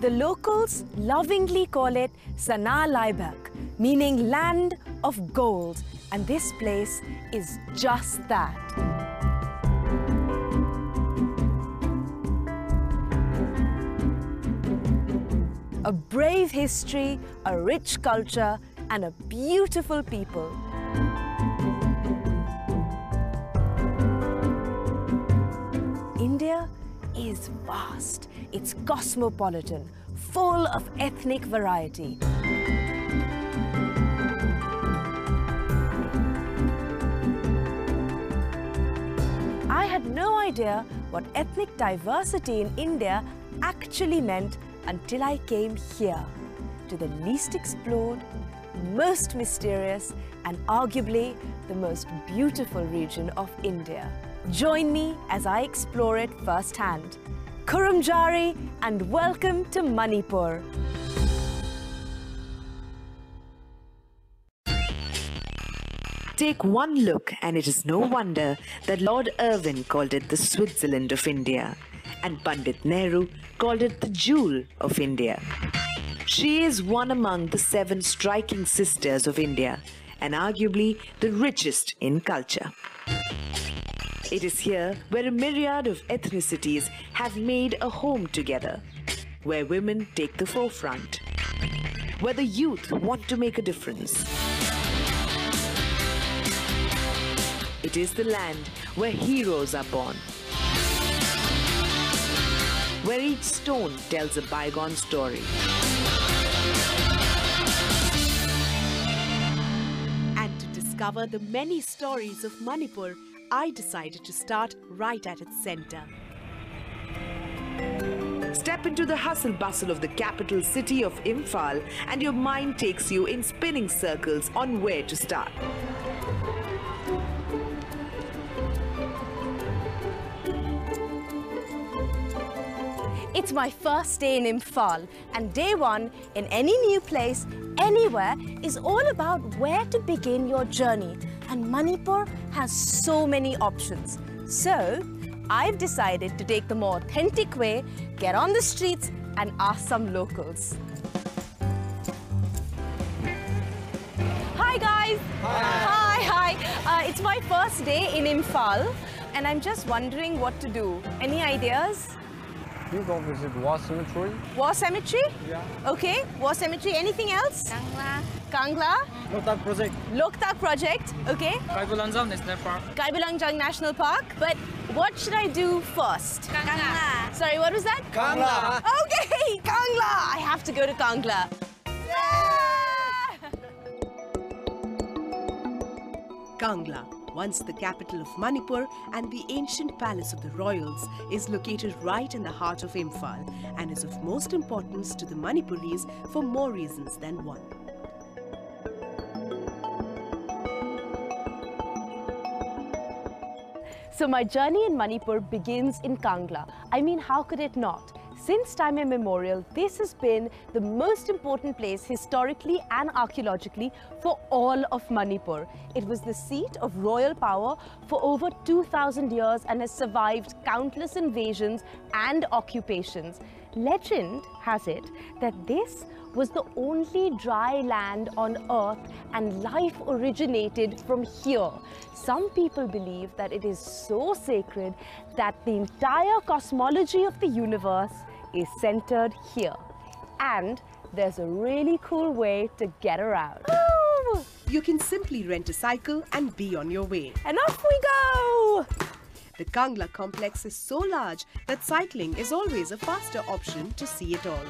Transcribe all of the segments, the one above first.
The locals lovingly call it Sana Laibak, meaning land of gold. And this place is just that. A brave history, a rich culture, and a beautiful people. India is vast. It's cosmopolitan, full of ethnic variety. I had no idea what ethnic diversity in India actually meant until I came here, to the least explored, most mysterious, and arguably the most beautiful region of India. Join me as I explore it firsthand. Kuramjari and welcome to Manipur. Take one look and it is no wonder that Lord Irwin called it the Switzerland of India and Pandit Nehru called it the jewel of India. She is one among the 7 striking sisters of India and arguably the richest in culture. It is here where a myriad of ethnicities have made a home together, where women take the forefront, where the youth want to make a difference. It is the land where heroes are born, where each stone tells a bygone story. And to discover the many stories of Manipur, I decided to start right at its center. Step into the hustle bustle of the capital city of Imphal and your mind takes you in spinning circles on where to start. It's my first day in Imphal, and day one in any new place, anywhere, is all about where to begin your journey. And Manipur has so many options. So, I've decided to take the more authentic way, get on the streets and ask some locals. Hi guys! Hi! It's my first day in Imphal, and I'm just wondering what to do. Any ideas? You go visit War Cemetery. War Cemetery? Yeah. Okay, War Cemetery. Anything else? Kangla. Loktak Project. Loktak Project. Okay. Kaibulanjang National Park. Kaibulanjang National Park. But what should I do first? Kangla. Sorry, what was that? Kangla. Okay, Kangla. I have to go to Kangla. Kangla, once the capital of Manipur and the ancient palace of the royals, is located right in the heart of Imphal and is of most importance to the Manipuris for more reasons than one. So my journey in Manipur begins in Kangla. I mean, how could it not? Since time immemorial, this has been the most important place historically and archaeologically for all of Manipur. It was the seat of royal power for over 2,000 years and has survived countless invasions and occupations. Legend has it that this was the only dry land on earth and life originated from here. Some people believe that it is so sacred that the entire cosmology of the universe is centered here. And there's a really cool way to get around. Woo! You can simply rent a cycle and be on your way. And off we go! The Kangla complex is so large that cycling is always a faster option to see it all.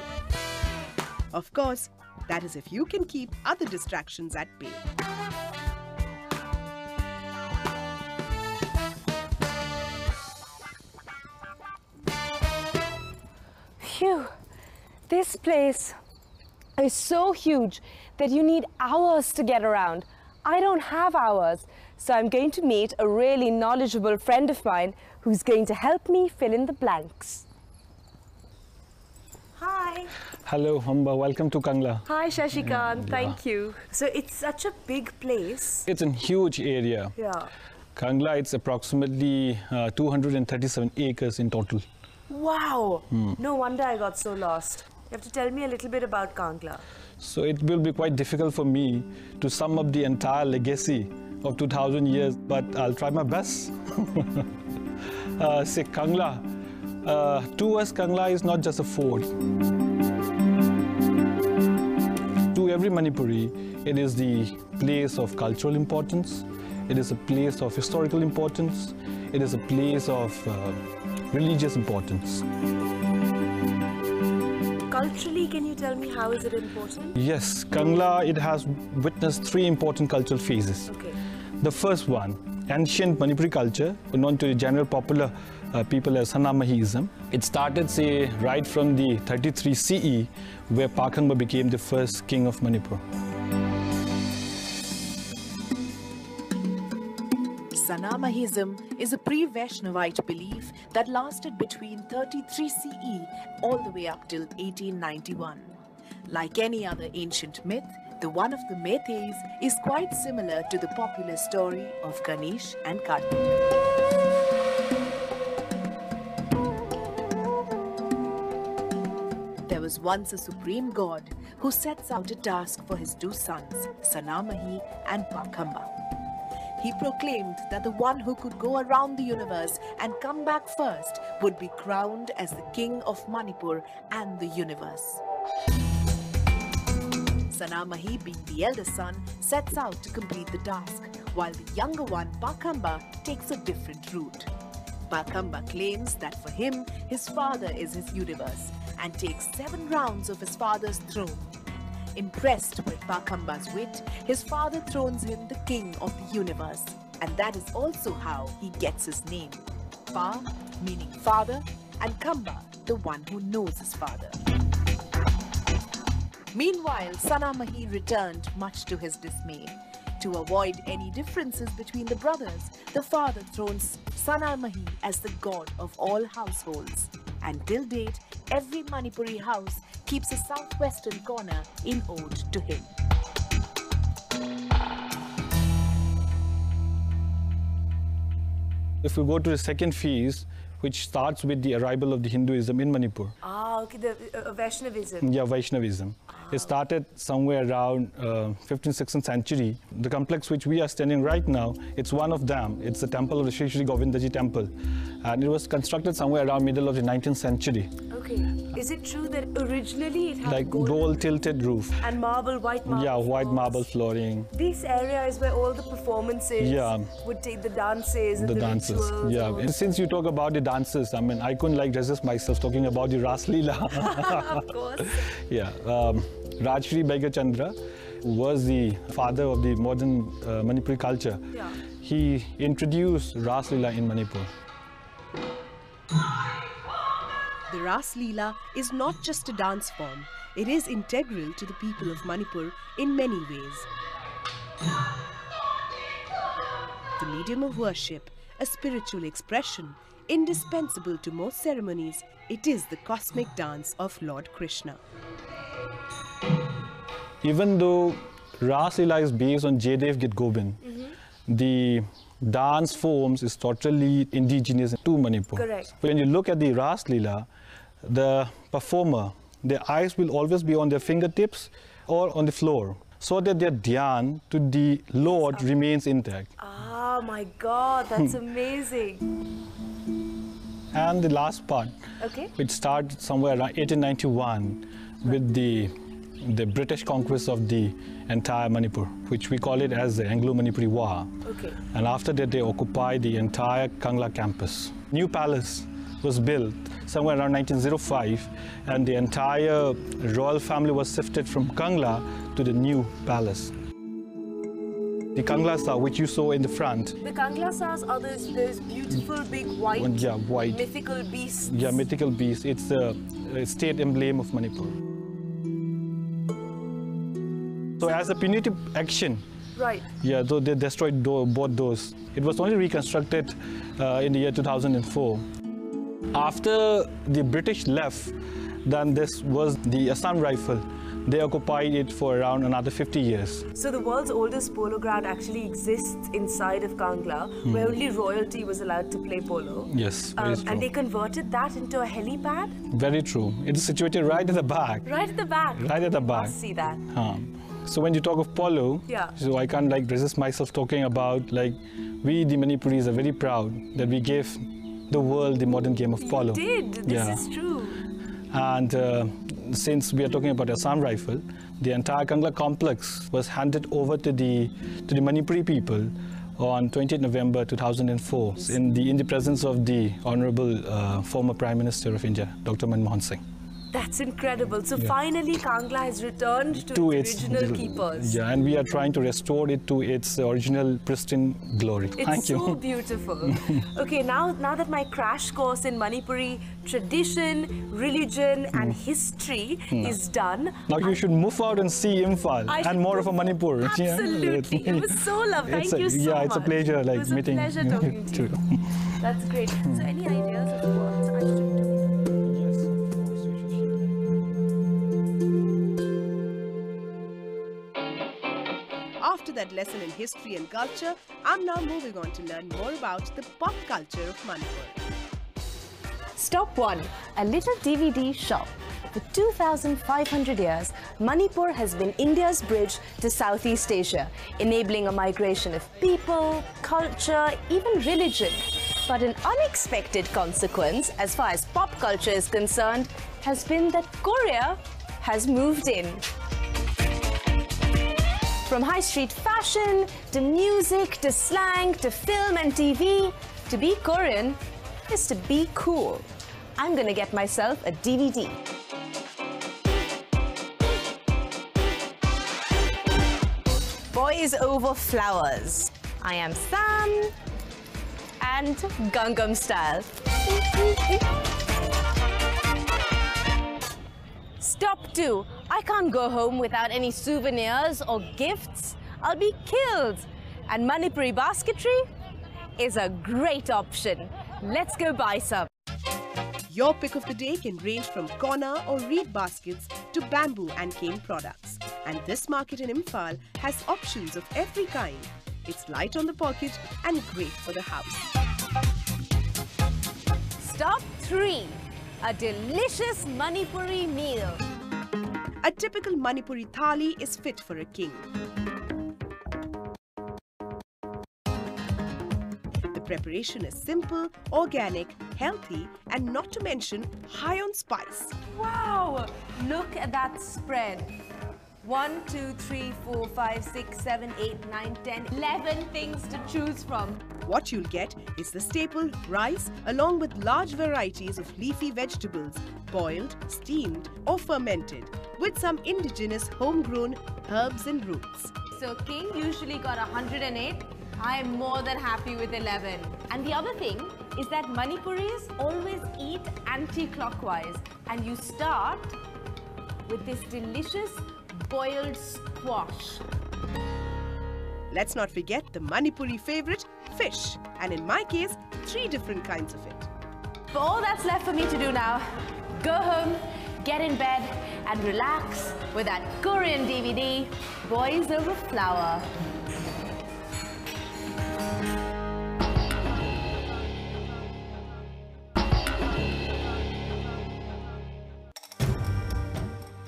Of course, that is if you can keep other distractions at bay. Phew! This place is so huge that you need hours to get around. I don't have hours, so I'm going to meet a really knowledgeable friend of mine who's going to help me fill in the blanks. Hi. Hello, Hamba. Welcome to Kangla. Hi, Shashikant. Thank you. So it's such a big place. It's a huge area. Yeah. Kangla, it's approximately 237 acres in total. Wow. No wonder I got so lost. have to tell me a little bit about Kangla. So it will be quite difficult for me to sum up the entire legacy of 2000 years, but I'll try my best. Say Kangla. To us, Kangla is not just a fort. To every Manipuri, it is the place of cultural importance, it is a place of historical importance, it is a place of religious importance. Culturally, can you tell me how is it important? Yes, Kangla, it has witnessed three important cultural phases. Okay. The first one, ancient Manipuri culture, known to the general popular people as Sanamahism. It started, say, right from the 33 CE, where Pakhangba became the first king of Manipur. Sanamahism is a pre-Vaishnavite belief that lasted between 33 CE all the way up till 1891. Like any other ancient myth, the one of the Meiteis is quite similar to the popular story of Ganesh and Kartik. There was once a supreme god who sets out a task for his two sons, Sanamahi and Pakhamba. He proclaimed that the one who could go around the universe and come back first would be crowned as the king of Manipur and the universe. Sanamahi, being the elder son, sets out to complete the task, while the younger one, Pakhamba, takes a different route. Pakhamba claims that for him, his father is his universe and takes 7 rounds of his father's throne. Impressed with Pakhamba's wit, his father thrones him the king of the universe, and that is also how he gets his name. Pa, meaning father, and Khamba, the one who knows his father. Meanwhile, Sanamahi returned much to his dismay. To avoid any differences between the brothers, the father thrones Sanamahi as the god of all households. And till date, every Manipuri house keeps a southwestern corner in ode to him. If we go to the second phase, which starts with the arrival of the Hinduism in Manipur. Ah, okay, the Vaishnavism. Yeah, Vaishnavism. It started somewhere around 15th, 16th century. The complex which we are standing right now, it's one of them. It's the temple of the Shri Shri Govindaji temple. And it was constructed somewhere around middle of the 19th century. Okay. Is it true that originally it had Like gold tilted roof. and marble, white marble? Yeah, white floors? marble flooring. This area is where all the performances would take the dances and the dances. rituals. Yeah, and since you talk about the dances, I mean, I couldn't resist myself talking about the Ras Leela. Of course. Yeah, Rajshri Baigachandra was the father of the modern Manipuri culture. Yeah. He introduced Ras Leela in Manipur. The Ras Leela is not just a dance form, it is integral to the people of Manipur in many ways. The medium of worship, a spiritual expression, indispensable to most ceremonies, it is the cosmic dance of Lord Krishna. Even though Ras Leela is based on Jaidev Git Gobind, the dance forms is totally indigenous to Manipur. Correct. When you look at the Ras Leela, the performer, their eyes will always be on their fingertips or on the floor, so that their dhyan to the Lord remains intact. Ah, my God, that's amazing. And the last part, Okay. which started somewhere around 1891 with the British conquest of the entire Manipur, which we call it as the Anglo-Manipuri War. Okay. And after that, they occupied the entire Kangla campus. New palace was built somewhere around 1905, and the entire royal family was shifted from Kangla to the new palace. The Kangla Sa, which you saw in the front. The Kanglasas are those beautiful big white, white. mythical beasts. Yeah, mythical beast. It's a state emblem of Manipur. So as a punitive action, Right. yeah, so they destroyed both those. It was only reconstructed in the year 2004. After the British left, then this was the Assam rifle, they occupied it for around another 50 years. So the world's oldest polo ground actually exists inside of Kangla, where only royalty was allowed to play polo. Yes, very true. And they converted that into a helipad? Very true. It is situated right at the back. Right at the back? Right at the back. Must see that. So when you talk of polo, so I can't like resist myself talking about like we the Manipuris are very proud that we gave the world the modern game of polo. You did. This is true. And since we are talking about Assam rifle, the entire Kangla complex was handed over to the Manipuri people on 20th November 2004 in the presence of the Honorable former Prime Minister of India, Dr. Manmohan Singh. That's incredible. So finally Kangla has returned to its original keepers. Yeah, and we are trying to restore it to its original pristine glory. It's so beautiful. Okay, now that my crash course in Manipuri tradition, religion and history is done. Now you should move out and see Imphal and more of a Manipur. Absolutely. It was so lovely. Thank you so much. Yeah, it's a pleasure like meeting. It was a pleasure talking to you. That's great. So any ideas of what I should do? After that lesson in history and culture, I'm now moving on to learn more about the pop culture of Manipur. Stop 1. A little DVD shop. For 2,500 years, Manipur has been India's bridge to Southeast Asia, enabling a migration of people, culture, even religion. But an unexpected consequence, as far as pop culture is concerned, has been that Korea has moved in. From high street fashion, to music, to slang, to film and TV, to be Korean is to be cool. I'm gonna get myself a DVD. Boys over flowers. I am Sam and Gangnam Style. Stop 2. I can't go home without any souvenirs or gifts. I'll be killed. And Manipuri basketry is a great option. Let's go buy some. Your pick of the day can range from corner or reed baskets to bamboo and cane products. And this market in Imphal has options of every kind. It's light on the pocket and great for the house. Stop 3. A delicious Manipuri meal. A typical Manipuri thali is fit for a king. The preparation is simple, organic, healthy, and not to mention high on spice. Wow! Look at that spread. 1, 2, 3, 4, 5, 6, 7, 8, 9, 10, 11 things to choose from. What you'll get is the staple rice along with large varieties of leafy vegetables, boiled, steamed or fermented, with some indigenous homegrown herbs and roots. So King usually got 108. I am more than happy with 11. And the other thing is that Manipuris always eat anti-clockwise. And you start with this delicious boiled squash. Let's not forget the Manipuri favorite, fish. And in my case, 3 different kinds of it. But all that's left for me to do now, go home, get in bed and relax with that Korean DVD, Boys Over Flower.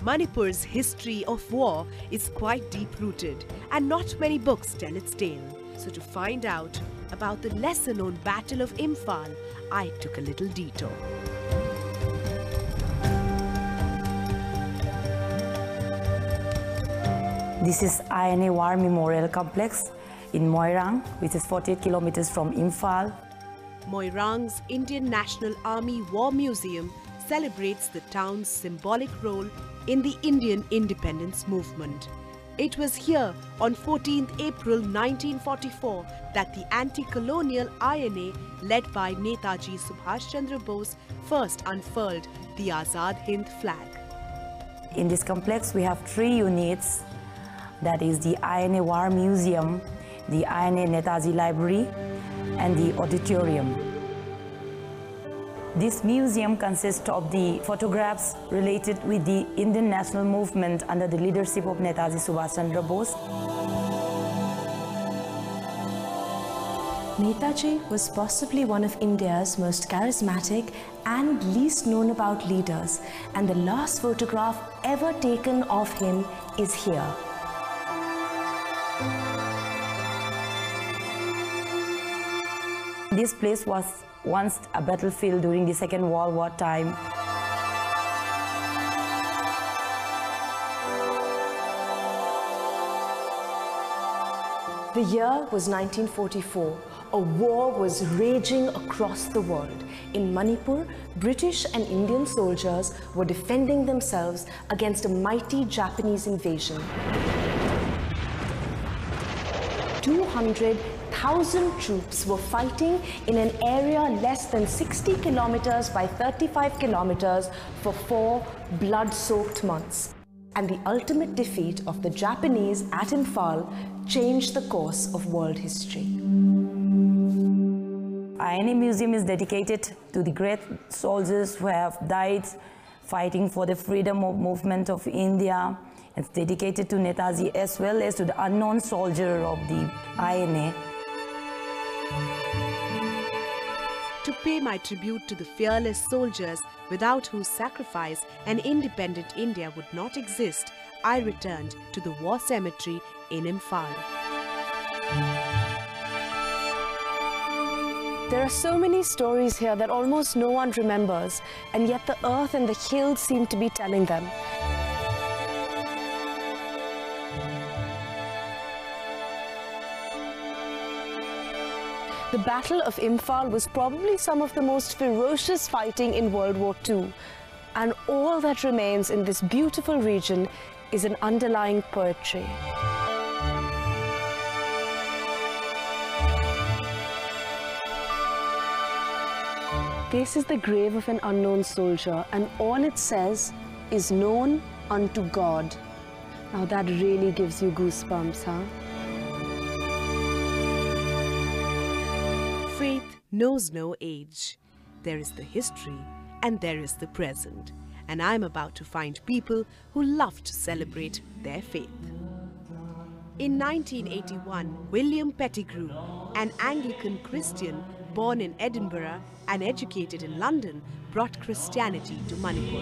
Manipur's history of war is quite deep-rooted and not many books tell its tale. So to find out about the lesser-known Battle of Imphal, I took a little detour. This is INA War Memorial Complex in Moirang, which is 48 kilometers from Imphal. Moirang's Indian National Army War Museum celebrates the town's symbolic role in the Indian independence movement. It was here on 14th April 1944 that the anti-colonial INA led by Netaji Subhash Chandra Bose first unfurled the Azad Hind flag. In this complex we have 3 units, that is the INA War Museum, the INA Netaji Library and the auditorium. This museum consists of the photographs related with the Indian national movement under the leadership of Netaji Subhash Chandra Bose. Netaji was possibly one of India's most charismatic and least known about leaders, and the last photograph ever taken of him is here. This place was once a battlefield during the Second World War time. The year was 1944. A war was raging across the world. In Manipur, British and Indian soldiers were defending themselves against a mighty Japanese invasion. 200,000 troops were fighting in an area less than 60 kilometers by 35 kilometers for 4 blood-soaked months. And the ultimate defeat of the Japanese at Imphal changed the course of world history. INA Museum is dedicated to the great soldiers who have died fighting for the freedom of movement of India. It's dedicated to Netaji as well as to the unknown soldier of the INA. To pay my tribute to the fearless soldiers without whose sacrifice an independent India would not exist, I returned to the war cemetery in Imphal. There are so many stories here that almost no one remembers, and yet the earth and the hills seem to be telling them. The Battle of Imphal was probably some of the most ferocious fighting in World War II, and all that remains in this beautiful region is an underlying poetry. This is the grave of an unknown soldier, and all it says is known unto God. Now that really gives you goosebumps, huh? Faith knows no age. There is the history and there is the present. And I'm about to find people who love to celebrate their faith. In 1981, William Pettigrew, an Anglican Christian born in Edinburgh and educated in London, brought Christianity to Manipur.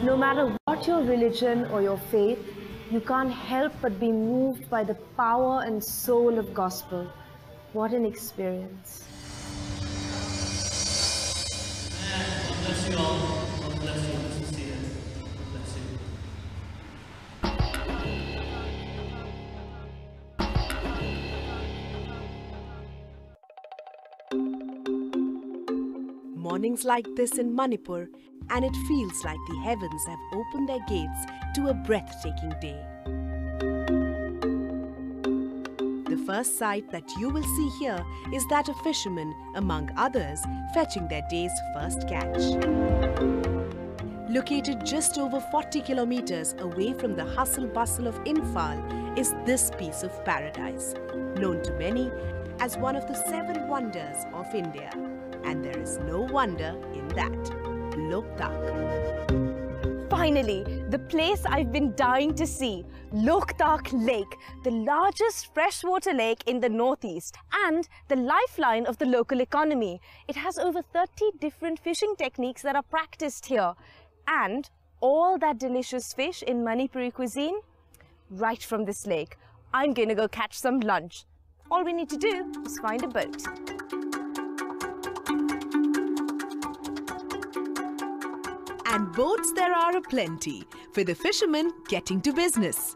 No matter what your religion or your faith, you can't help but be moved by the power and soul of gospel. What an experience. God bless you all. God bless you. This is Stephen. Bless you. Mornings like this in Manipur, and it feels like the heavens have opened their gates to a breathtaking day. The first sight that you will see here is that of fishermen, among others, fetching their day's first catch. Located just over 40 kilometers away from the hustle-bustle of Imphal is this piece of paradise, known to many as one of the 7 wonders of India. And there is no wonder in that. Loktak. Finally, the place I've been dying to see, Loktak Lake, the largest freshwater lake in the northeast and the lifeline of the local economy. It has over 30 different fishing techniques that are practiced here. And all that delicious fish in Manipuri cuisine, right from this lake. I'm going to go catch some lunch. All we need to do is find a boat. And boats there are aplenty, for the fishermen getting to business.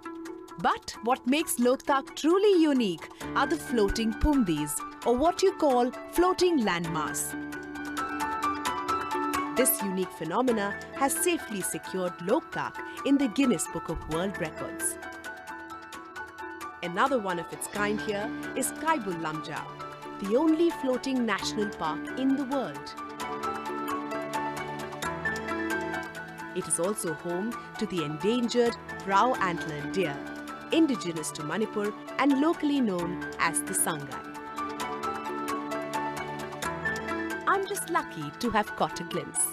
But what makes Loktak truly unique are the floating pumdis, or what you call floating landmass. This unique phenomena has safely secured Loktak in the Guinness Book of World Records. Another one of its kind here is Kaibul Lamjao, the only floating national park in the world. It is also home to the endangered brow antlered deer, indigenous to Manipur and locally known as the Sangai. I'm just lucky to have caught a glimpse.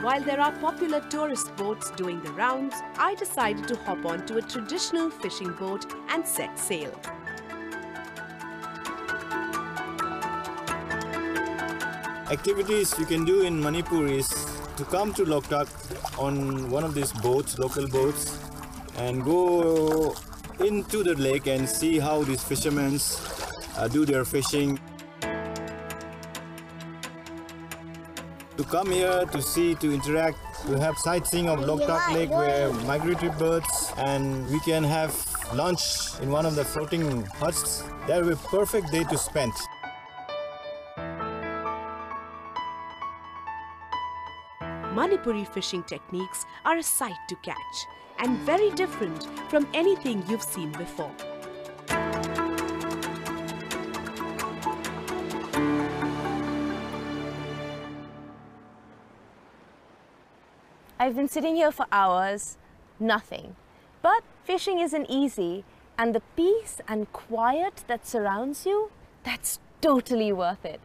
While there are popular tourist boats doing the rounds, I decided to hop onto a traditional fishing boat and set sail. Activities you can do in Manipur is to come to Loktak on one of these boats, local boats, and go into the lake and see how these fishermen do their fishing. To come here to see, to interact, to have sightseeing of Loktak Lake where migratory birds, and we can have lunch in one of the floating huts. That will be a perfect day to spend. Manipuri fishing techniques are a sight to catch and very different from anything you've seen before. I've been sitting here for hours, nothing. But fishing isn't easy, and the peace and quiet that surrounds you, that's totally worth it.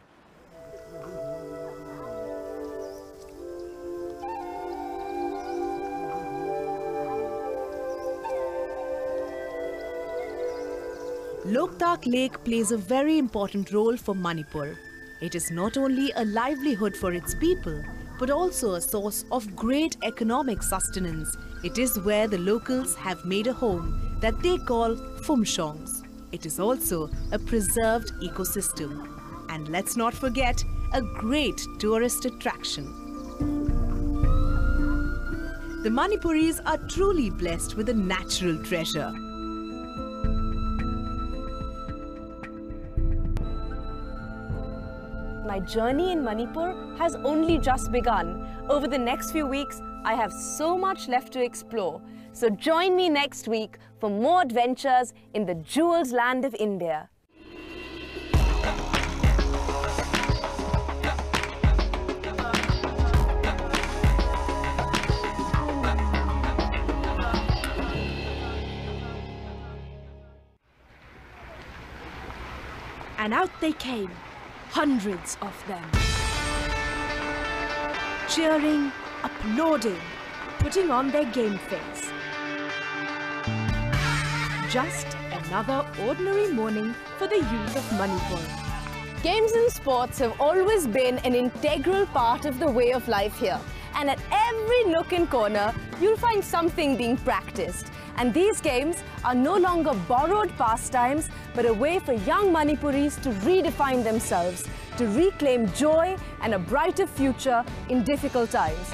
Loktak Lake plays a very important role for Manipur. It is not only a livelihood for its people, but also a source of great economic sustenance. It is where the locals have made a home that they call Phumshongs. It is also a preserved ecosystem. And let's not forget, a great tourist attraction. The Manipuris are truly blessed with a natural treasure. My journey in Manipur has only just begun. Over the next few weeks, I have so much left to explore. So join me next week for more adventures in the jewels land of India. And out they came. Hundreds of them. Cheering, applauding, putting on their game face. Just another ordinary morning for the youth of Manipur. Games and sports have always been an integral part of the way of life here. And at every nook and corner, you'll find something being practiced. And these games are no longer borrowed pastimes, but a way for young Manipuris to redefine themselves, to reclaim joy and a brighter future in difficult times.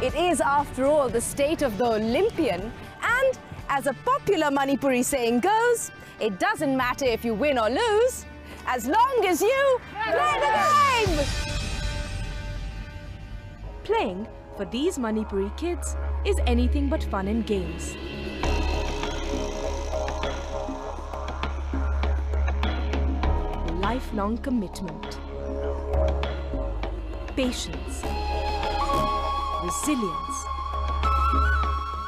It is, after all, the state of the Olympian, and as a popular Manipuri saying goes, it doesn't matter if you win or lose, as long as you play the game! Playing, for these Manipuri kids, is anything but fun and games. Lifelong commitment, patience, resilience,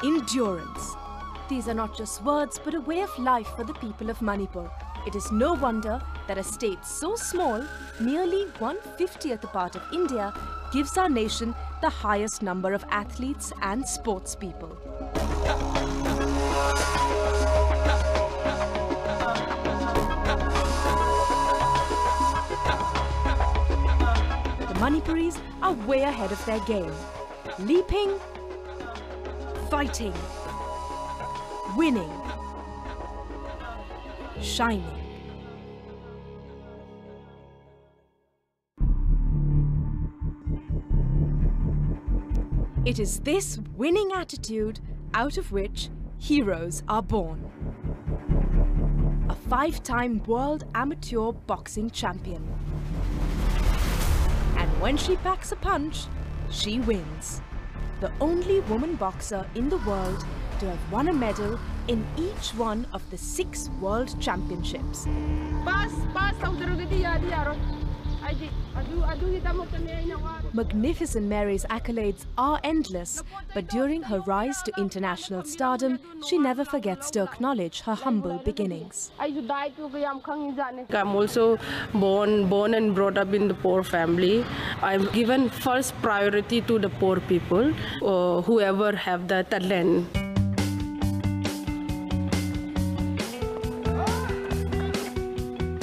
endurance. These are not just words, but a way of life for the people of Manipur. It is no wonder that a state so small, nearly 1/50th a part of India, gives our nation the highest number of athletes and sports people. The Manipur Manipuris are way ahead of their game. Leaping, fighting, winning, shining. It is this winning attitude out of which heroes are born. A 5-time world amateur boxing champion. And when she packs a punch, she wins. The only woman boxer in the world to have won a medal in each one of the 6 world championships. Magnificent Mary's accolades are endless, but during her rise to international stardom, she never forgets to acknowledge her humble beginnings. I'm also born and brought up in the poor family. I'm given first priority to the poor people, whoever have the talent.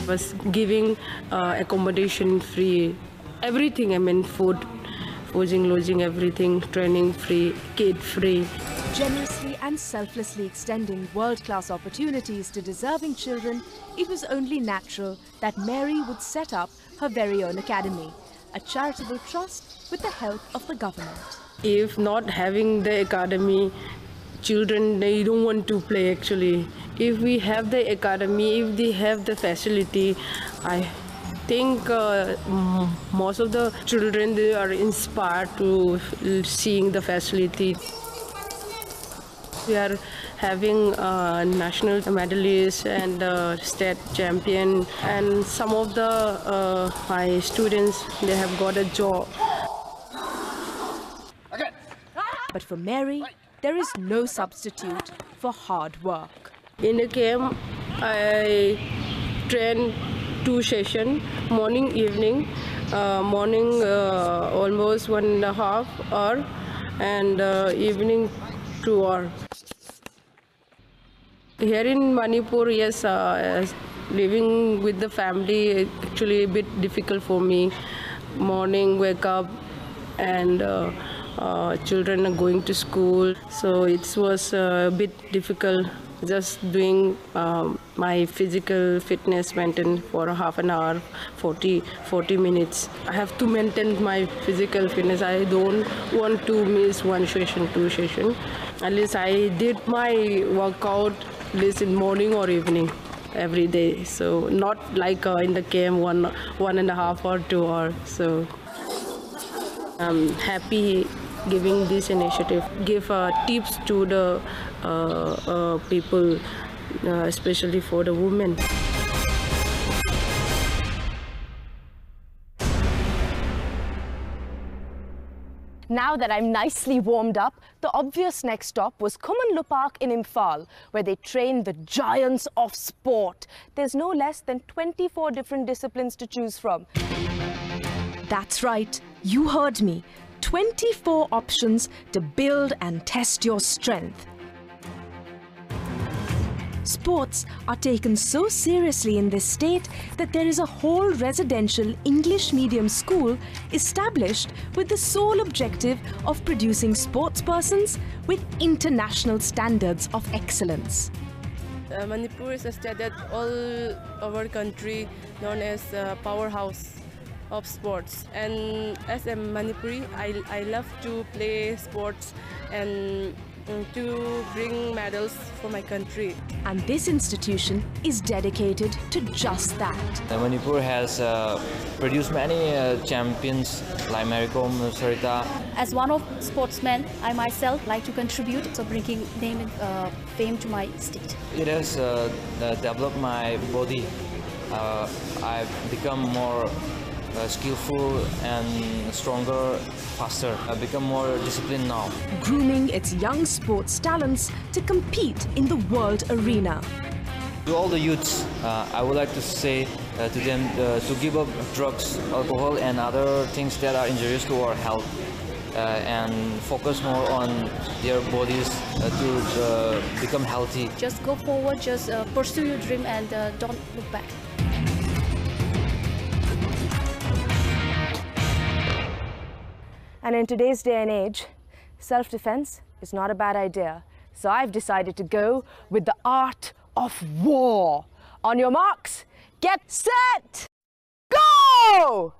Was giving accommodation free, everything. I mean, food, lodging, everything, training free, kid free. Generously and selflessly extending world-class opportunities to deserving children, it was only natural that Mary would set up her very own academy, a charitable trust with the help of the government. If not having the academy, children, they don't want to play actually. If we have the academy, if they have the facility, I think most of the children, they are inspired to seeing the facility. We are having national medalists and state champion, and some of the my students, they have got a job. But for Mary, there is no substitute for hard work. In the camp, I train 2 sessions, morning, evening. Morning almost 1.5 hours, and evening 2 hours. Here in Manipur, yes, living with the family actually a bit difficult for me. Morning, wake up, and children are going to school, so it was a bit difficult just doing my physical fitness maintain for half an hour, 40 minutes. I have to maintain my physical fitness. I don't want to miss 1 session, 2 sessions. At least I did my workout at least in morning or evening every day. So not like in the camp 1.5 or 2 hours. So I'm happy giving this initiative, give tips to the people, especially for the women. Now that I'm nicely warmed up, the obvious next stop was Kumanlu Park in Imphal, where they train the giants of sport. There's no less than 24 different disciplines to choose from. That's right, you heard me. 24 options to build and test your strength. Sports are taken so seriously in this state that there is a whole residential English medium school established with the sole objective of producing sportspersons with international standards of excellence. Manipur is a state that all over country known as a powerhouse of sports, and as a Manipuri, I love to play sports and to bring medals for my country. And this institution is dedicated to just that. Manipur has produced many champions like Maricom, Sarita. As one of sportsmen, I myself like to contribute to bringing name and fame to my state. It has developed my body. I've become more skillful and stronger, faster. I've become more disciplined now. Grooming its young sports talents to compete in the world arena. To all the youths, I would like to say to them to give up drugs, alcohol and other things that are injurious to our health and focus more on their bodies to become healthy. Just go forward, just pursue your dream and don't look back. And in today's day and age, self-defense is not a bad idea. So I've decided to go with the art of war. On your marks, get set, go!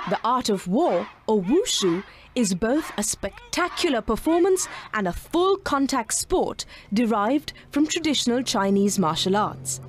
The art of war, or wushu, is both a spectacular performance and a full contact sport derived from traditional Chinese martial arts.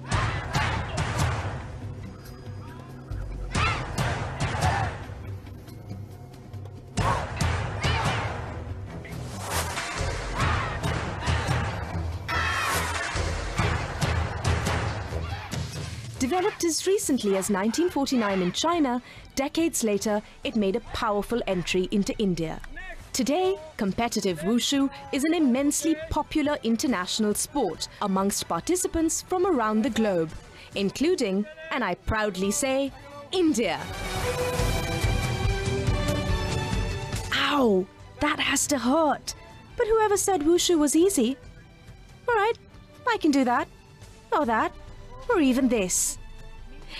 Developed as recently as 1949 in China, decades later it made a powerful entry into India. Today, competitive wushu is an immensely popular international sport amongst participants from around the globe, including, and I proudly say, India. Ow! That has to hurt. But whoever said wushu was easy? All right, I can do that, or that, or even this.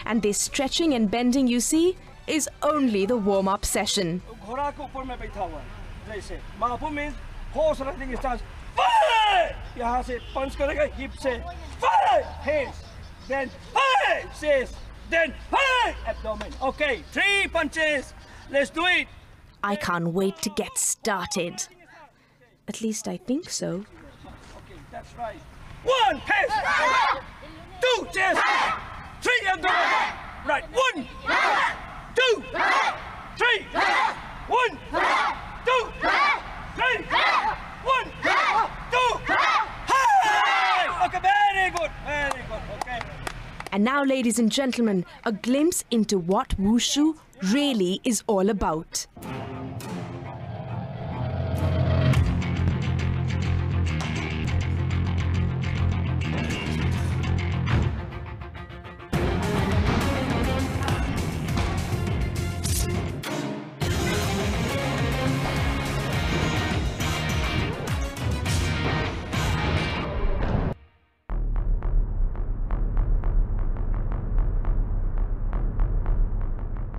And this stretching and bending you see is only the warm-up session. means horse riding stance. Fight! यहाँ से punch करेगा hip से. Fight! Hands. Then fight! Chest. Then fight! Abdomen. Okay, 3 punches. Let's do it. I can't wait to get started. At least I think so. Okay, that's right. 1 hands. 2 chest. 3 abdomen. Right. 1, 2, 3. 1, 2, 3. 1, 2. Hey! Okay, very good. Very good. Okay. And now, ladies and gentlemen, a glimpse into what wushu really is all about.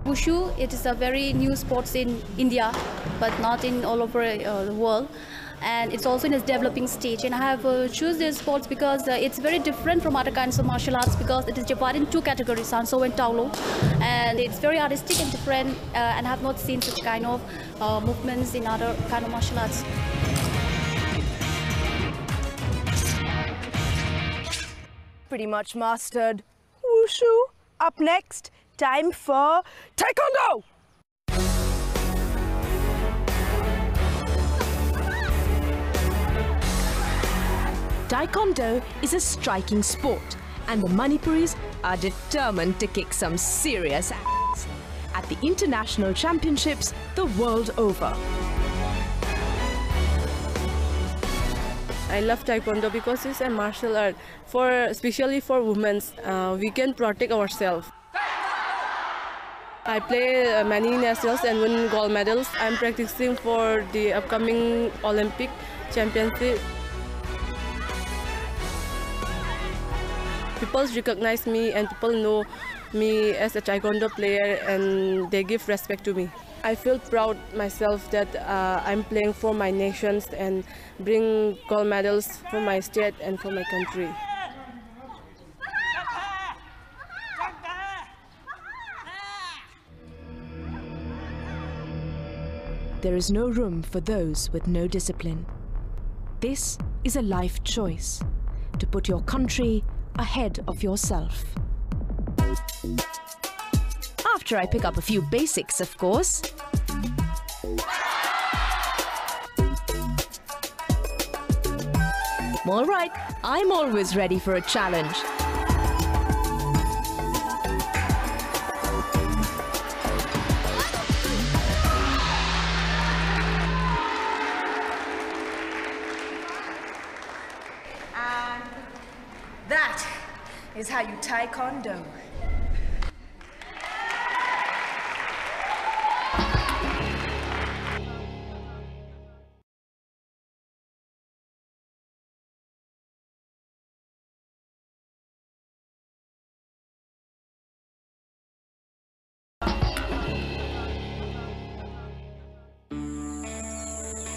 Wushu, it is a very new sport in India, but not in all over the world. And it's also in its developing stage. And I have choose this sports because it's very different from other kinds of martial arts because it is divided in 2 categories, Sanso and Taolo. And it's very artistic and different, and I have not seen such kind of movements in other kind of martial arts. Pretty much mastered wushu. Up next, time for Taekwondo! Taekwondo is a striking sport, and the Manipuris are determined to kick some serious ass at the international championships the world over. I love Taekwondo because it's a martial art, especially for women. We can protect ourselves. I play many nationals and win gold medals. I'm practicing for the upcoming Olympic championship. People recognize me and people know me as a Taekwondo player and they give respect to me. I feel proud myself that I'm playing for my nations and bring gold medals for my state and for my country. There is no room for those with no discipline. This is a life choice, to put your country ahead of yourself. After I pick up a few basics, of course. All right, I'm always ready for a challenge. And that is how you Taekwondo.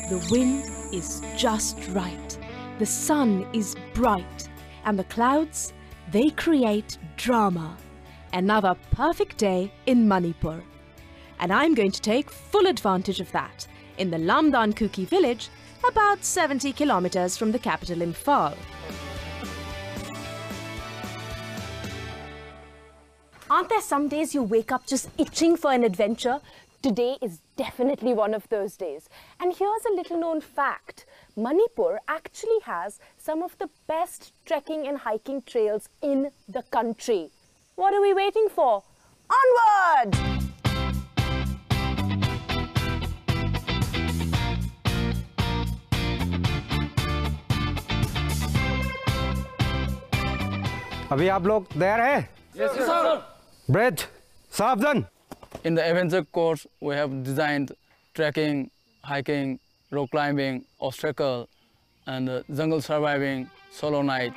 The wind is just right, the sun is bright, and the clouds, they create drama. Another perfect day in Manipur. And I'm going to take full advantage of that in the Lamdan Kuki village, about 70 kilometers from the capital Imphal. Aren't there some days you wake up just itching for an adventure? Today is definitely one of those days. And here's a little known fact. Manipur actually has some of the best trekking and hiking trails in the country. What are we waiting for? Onward! अभी आप लोग तैयार हैं? Yes, sir. Bridge, सावधान. In the adventure course, we have designed trekking, hiking, rock climbing, obstacle, and jungle surviving, solo night.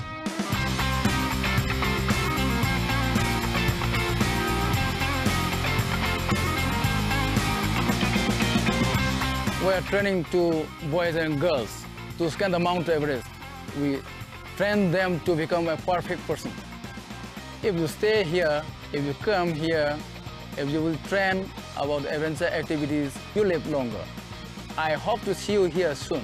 We are training two boys and girls to scan the Mount Everest. We train them to become a perfect person. If you stay here, if you come here, if you will train about adventure activities, you live longer. I hope to see you here soon.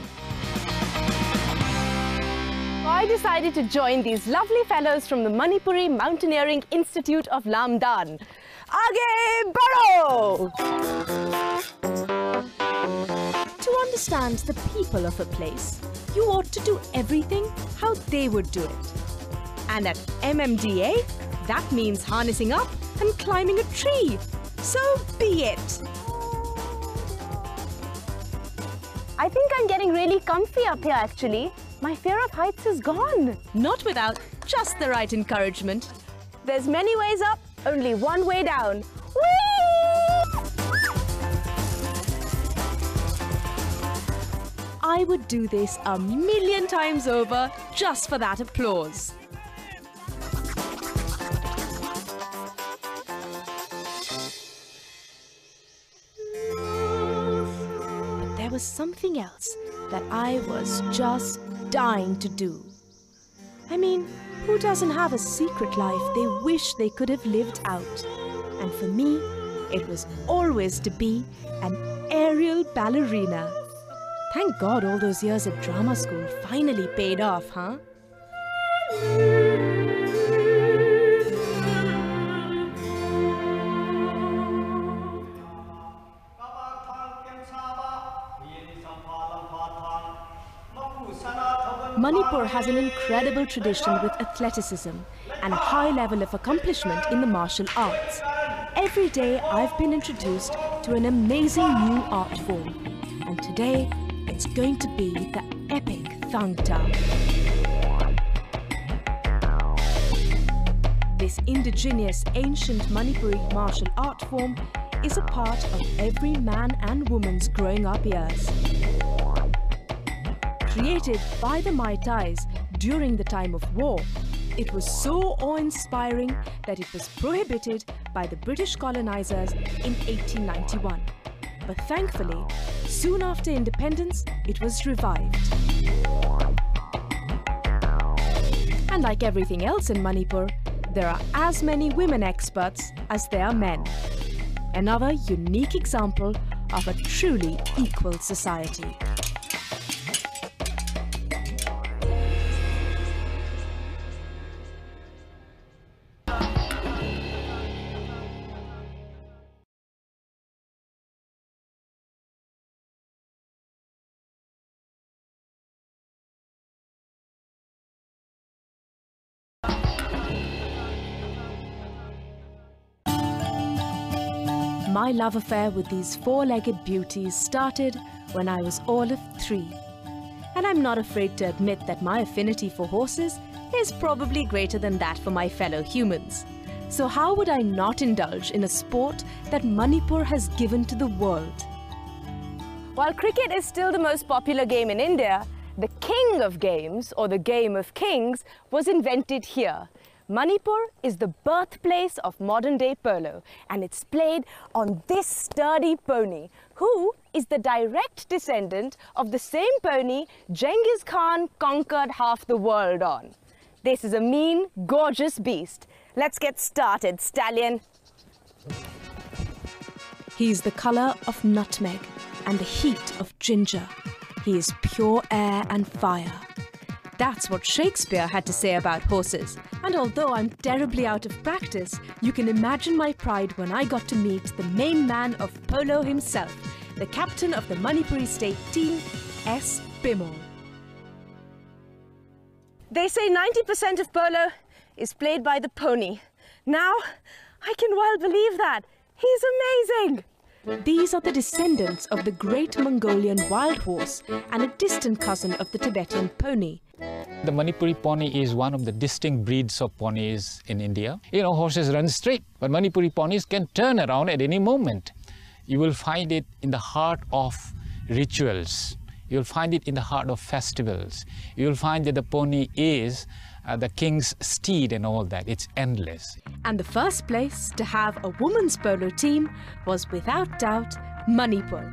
I decided to join these lovely fellows from the Manipuri Mountaineering Institute of Lamdan. Aage baro! To understand the people of a place, you ought to do everything how they would do it. And at MMDA, that means harnessing up and climbing a tree. So be it. I think I'm getting really comfy up here actually. My fear of heights is gone. Not without just the right encouragement. There's many ways up, only one way down. Whee! I would do this 1,000,000 times over just for that applause. But there was something else that I was just dying to do. I mean, who doesn't have a secret life they wish they could have lived out? And for me, it was always to be an aerial ballerina. Thank God all those years at drama school finally paid off, huh? Manipur has an incredible tradition with athleticism and a high level of accomplishment in the martial arts. Every day I've been introduced to an amazing new art form, and today it's going to be the epic Thangta. This indigenous ancient Manipuri martial art form is a part of every man and woman's growing up years. Created by the Mai Tais during the time of war, it was so awe-inspiring that it was prohibited by the British colonizers in 1891. But thankfully, soon after independence, it was revived. And like everything else in Manipur, there are as many women experts as there are men. Another unique example of a truly equal society. My love affair with these four-legged beauties started when I was all of 3. And I'm not afraid to admit that my affinity for horses is probably greater than that for my fellow humans. So how would I not indulge in a sport that Manipur has given to the world? While cricket is still the most popular game in India, the king of games, or the game of kings, was invented here. Manipur is the birthplace of modern-day polo, and it's played on this sturdy pony, who is the direct descendant of the same pony Genghis Khan conquered half the world on. This is a mean, gorgeous beast. Let's get started, stallion. He is the colour of nutmeg and the heat of ginger. He is pure air and fire. That's what Shakespeare had to say about horses. And although I'm terribly out of practice, you can imagine my pride when I got to meet the main man of polo himself, the captain of the Manipuri state team, S. Bimal. They say 90% of polo is played by the pony. Now, I can well believe that. He's amazing! These are the descendants of the great Mongolian wild horse and a distant cousin of the Tibetan pony. The Manipuri pony is one of the distinct breeds of ponies in India. You know, horses run straight, but Manipuri ponies can turn around at any moment. You will find it in the heart of rituals. You'll find it in the heart of festivals. You'll find that the pony is the king's steed and all that. It's endless. And the first place to have a women's polo team was without doubt Manipur.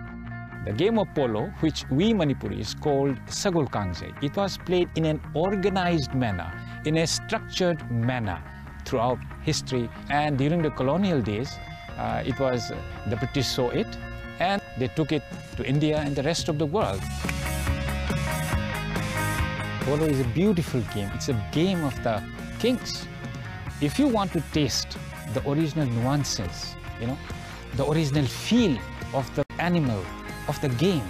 The game of polo, which we Manipuris called Sagul Kangse, it was played in an organized manner, in a structured manner throughout history. And during the colonial days, the British saw it and they took it to India and the rest of the world. Polo is a beautiful game. It's a game of the kings. If you want to taste the original nuances, you know, the original feel of the animal, of the game,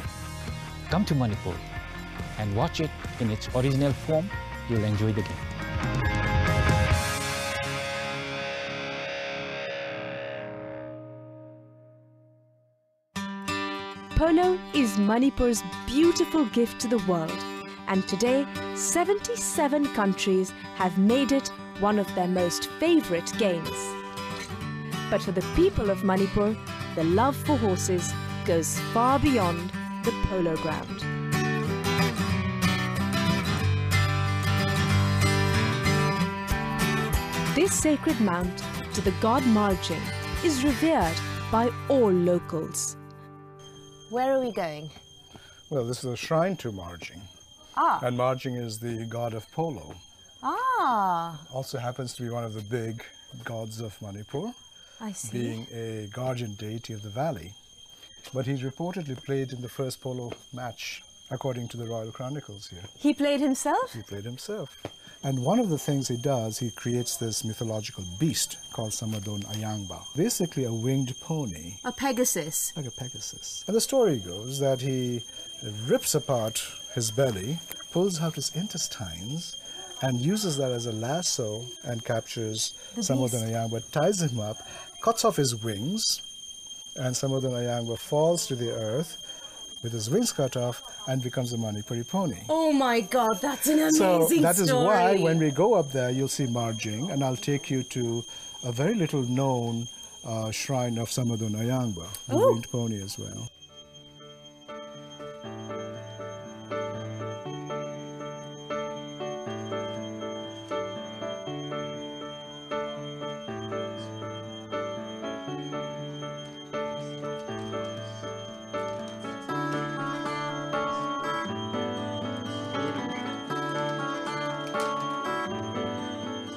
come to Manipur and watch it in its original form. You'll enjoy the game. Polo is Manipur's beautiful gift to the world, and today 77 countries have made it one of their most favorite games. But for the people of Manipur, the love for horses goes far beyond the polo ground. This sacred mount to the god Marjing is revered by all locals. Where are we going? Well, this is a shrine to Marjing. And Marjing is the god of polo. Also happens to be one of the big gods of Manipur. I see. Being a guardian deity of the valley. But he reportedly played in the first polo match, according to the royal chronicles here. He played himself? He played himself. And one of the things he does, he creates this mythological beast called Samadon Ayangba. Basically a winged pony. A Pegasus. Like a Pegasus. And the story goes that he rips apart his belly, pulls out his intestines, and uses that as a lasso and captures Samadon Ayangba, ties him up, cuts off his wings, and Samadon Ayangba falls to the earth with his wings cut off and becomes a Manipuri pony. Oh my God, that's an amazing story. So that is why when we go up there, you'll see Marjing, and I'll take you to a very little known shrine of Samadon Ayangba, the winged pony as well.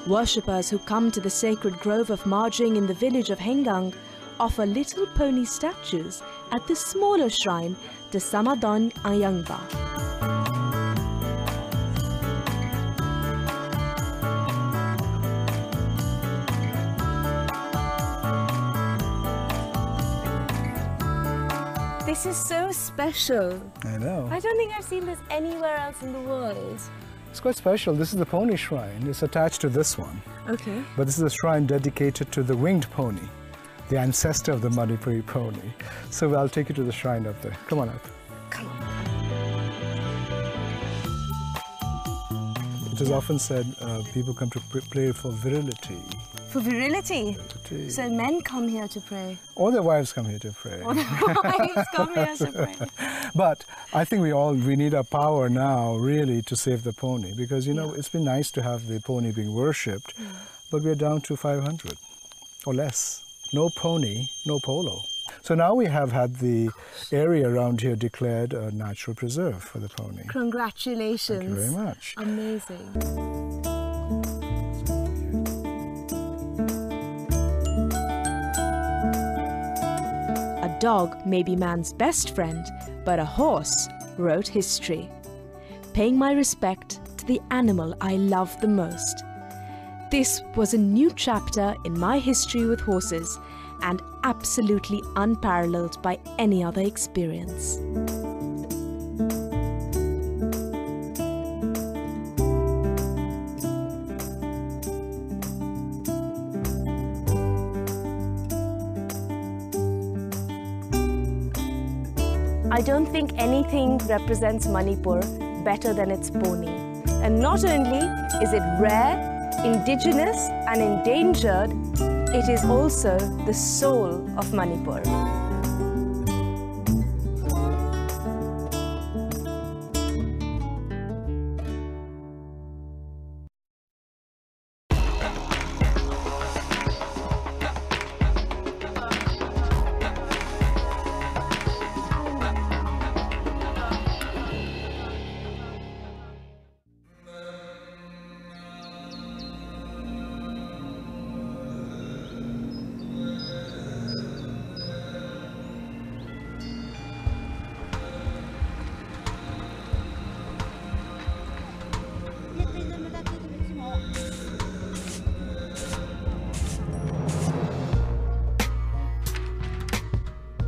Worshippers who come to the sacred grove of Marjing in the village of Hengang offer little pony statues at the smaller shrine to Samadon Ayangba. This is so special. I know. I don't think I've seen this anywhere else in the world. It's quite special. This is the pony shrine. It's attached to this one. Okay. But this is a shrine dedicated to the winged pony, the ancestor of the Manipuri pony. So I'll take you to the shrine up there. Come on up. Come on. It is often said people come to pray for virility. For virility? So men come here to pray? Or their wives come here to pray. Or their wives come here to pray. But I think we need a power now, really, to save the pony. Because, you know, it's been nice to have the pony being worshipped. but we're down to 500 or less. No pony, no polo. So now we have had the area around here declared a natural preserve for the pony. Congratulations. Thank you very much. Amazing. A dog may be man's best friend, but a horse wrote history. Paying my respect to the animal I love the most. This was a new chapter in my history with horses and absolutely unparalleled by any other experience. I don't think anything represents Manipur better than its pony. And not only is it rare, indigenous and endangered, it is also the soul of Manipur.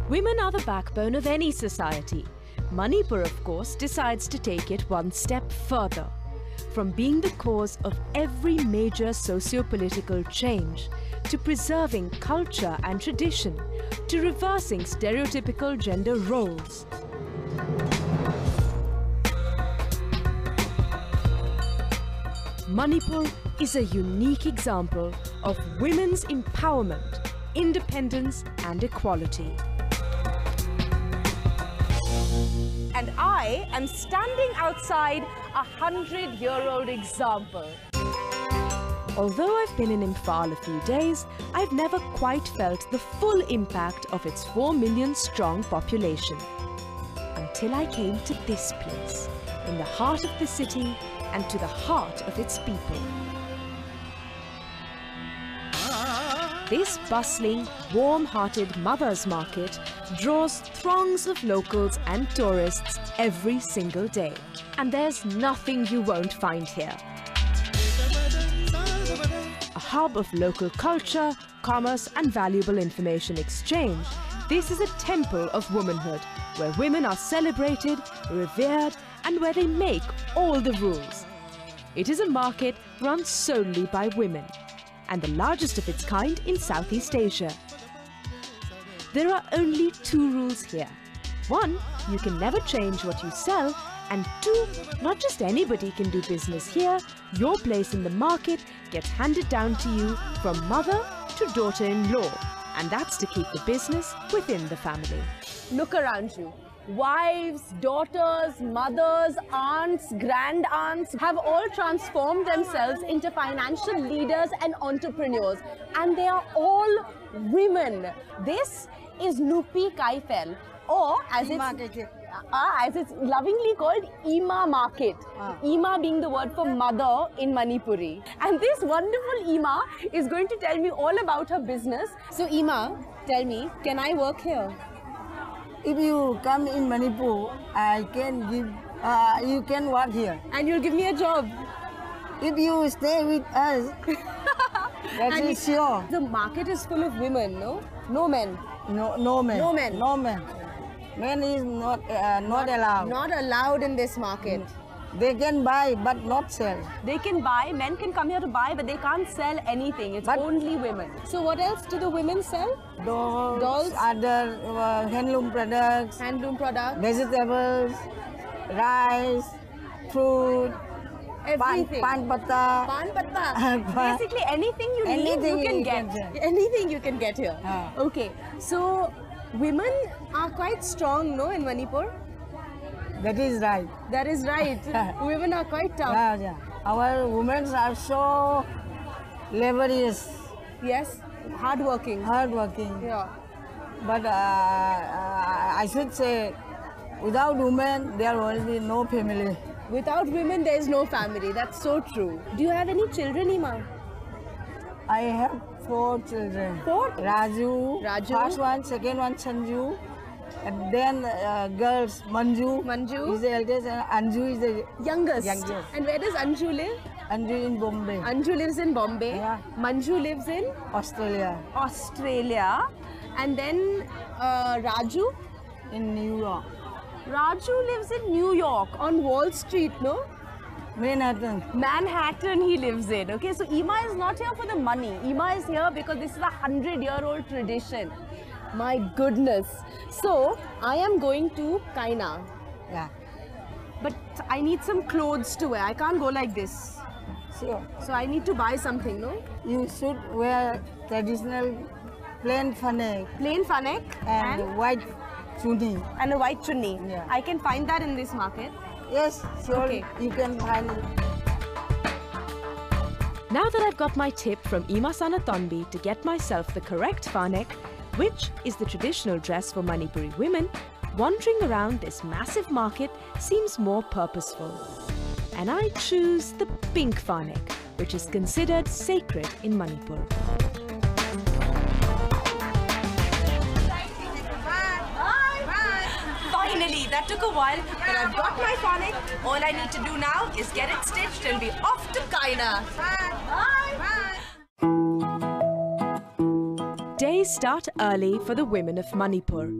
Women are the backbone of any society. Manipur, of course, decides to take it one step further. From being the cause of every major socio-political change, to preserving culture and tradition, to reversing stereotypical gender roles. Manipur is a unique example of women's empowerment, independence and equality. And I am standing outside a 100-year-old example. Although I've been in Imphal a few days, I've never quite felt the full impact of its 4 million strong population. Until I came to this place, in the heart of the city and to the heart of its people. This bustling, warm-hearted Mother's Market draws throngs of locals and tourists every single day. And there's nothing you won't find here. A hub of local culture, commerce and valuable information exchange, this is a temple of womanhood, where women are celebrated, revered and where they make all the rules. It is a market run solely by women, and the largest of its kind in Southeast Asia. There are only 2 rules here. 1, you can never change what you sell, and 2, not just anybody can do business here. Your place in the market gets handed down to you from mother to daughter-in-law, and that's to keep the business within the family. Look around you. Wives, daughters, mothers, aunts, grand aunts have all transformed themselves into financial leaders and entrepreneurs, and they are all women. This is Nupi Kaifel, or as it's lovingly called, Ima Market. Ima being the word for mother in Manipuri. And this wonderful Ima is going to tell me all about her business. So Ima, tell me, can I work here? If you come in Manipur, I can give, you can work here. And you'll give me a job? If you stay with us, that is sure. The market is full of women, no? No men? No men. No men? No men. Men is not allowed. Not allowed in this market. They can buy but not sell. They can buy, men can come here to buy, but they can't sell anything. It's only women. So what else do the women sell? Dolls, other handloom products. Handloom products. Vegetables, rice, fruit. Everything. Pan patta. Pan patta. Basically anything you need, you can get. Anything you can get here. Okay. So women are quite strong, no, in Manipur? That is right. That is right. Women are quite tough. Yeah. Our women are so laborious. Yes, hardworking. Hardworking. Yeah. But I should say, without women, there will be no family. Without women, there is no family. That's so true. Do you have any children, Ima? I have 4 children. 4? Raju. First one, second one, Sanju. And then girls, Manju. Manju is the eldest and Anju is the youngest. And where does Anju live? Anju in Bombay. Anju lives in Bombay. Yeah. Manju lives in? Australia. Australia. And then Raju? In New York. Raju lives in New York on Wall Street, no? Manhattan. Manhattan he lives in. Okay, so Ima is not here for the money. Ima is here because this is a 100-year-old tradition. My goodness. So, I am going to Kaina. Yeah. But I need some clothes to wear. I can't go like this. Sure. So, I need to buy something, no? You should wear traditional plain fanek. Plain fanek? And white chunni. And a white chunni. Yeah. I can find that in this market? Yes, sure. Okay. You can find it. Now that I've got my tip from Ima Sanatonbi to get myself the correct fanek, which is the traditional dress for Manipuri women, wandering around this massive market seems more purposeful. And I choose the pink fanek, which is considered sacred in Manipur. Finally, that took a while, but I've got my fanek. All I need to do now is get it stitched and be off to Kaina. Days start early for the women of Manipur.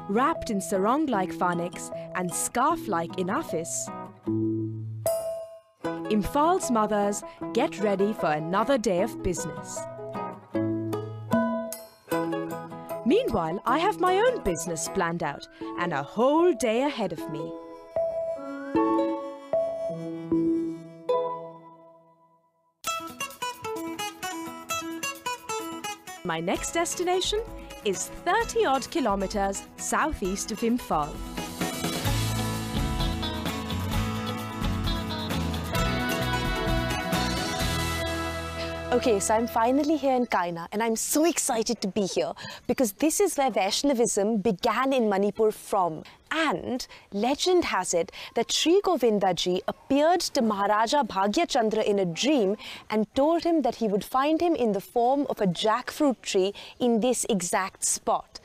Wrapped in sarong-like faneks and scarf-like inafis, Imphaal's mothers get ready for another day of business. Meanwhile, I have my own business planned out and a whole day ahead of me. My next destination is 30-odd kilometers southeast of Imphaal. Okay, so I'm finally here in Kaina and I'm so excited to be here because this is where Vaishnavism began in Manipur from. And legend has it that Sri Govindaji appeared to Maharaja Bhagyachandra in a dream and told him that he would find him in the form of a jackfruit tree in this exact spot.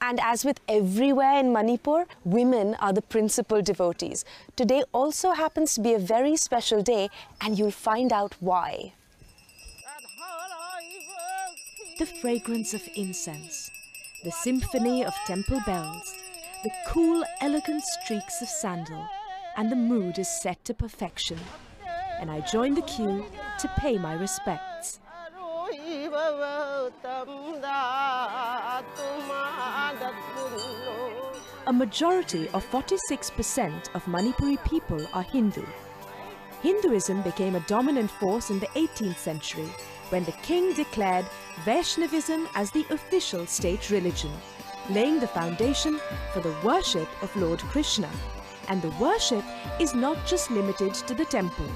And as with everywhere in Manipur, women are the principal devotees. Today also happens to be a very special day and you'll find out why. The fragrance of incense, the symphony of temple bells, the cool, elegant streaks of sandal, and the mood is set to perfection. And I join the queue to pay my respects. A majority of 46% of Manipuri people are Hindu. Hinduism became a dominant force in the 18th century when the king declared Vaishnavism as the official state religion, laying the foundation for the worship of Lord Krishna. And the worship is not just limited to the temple,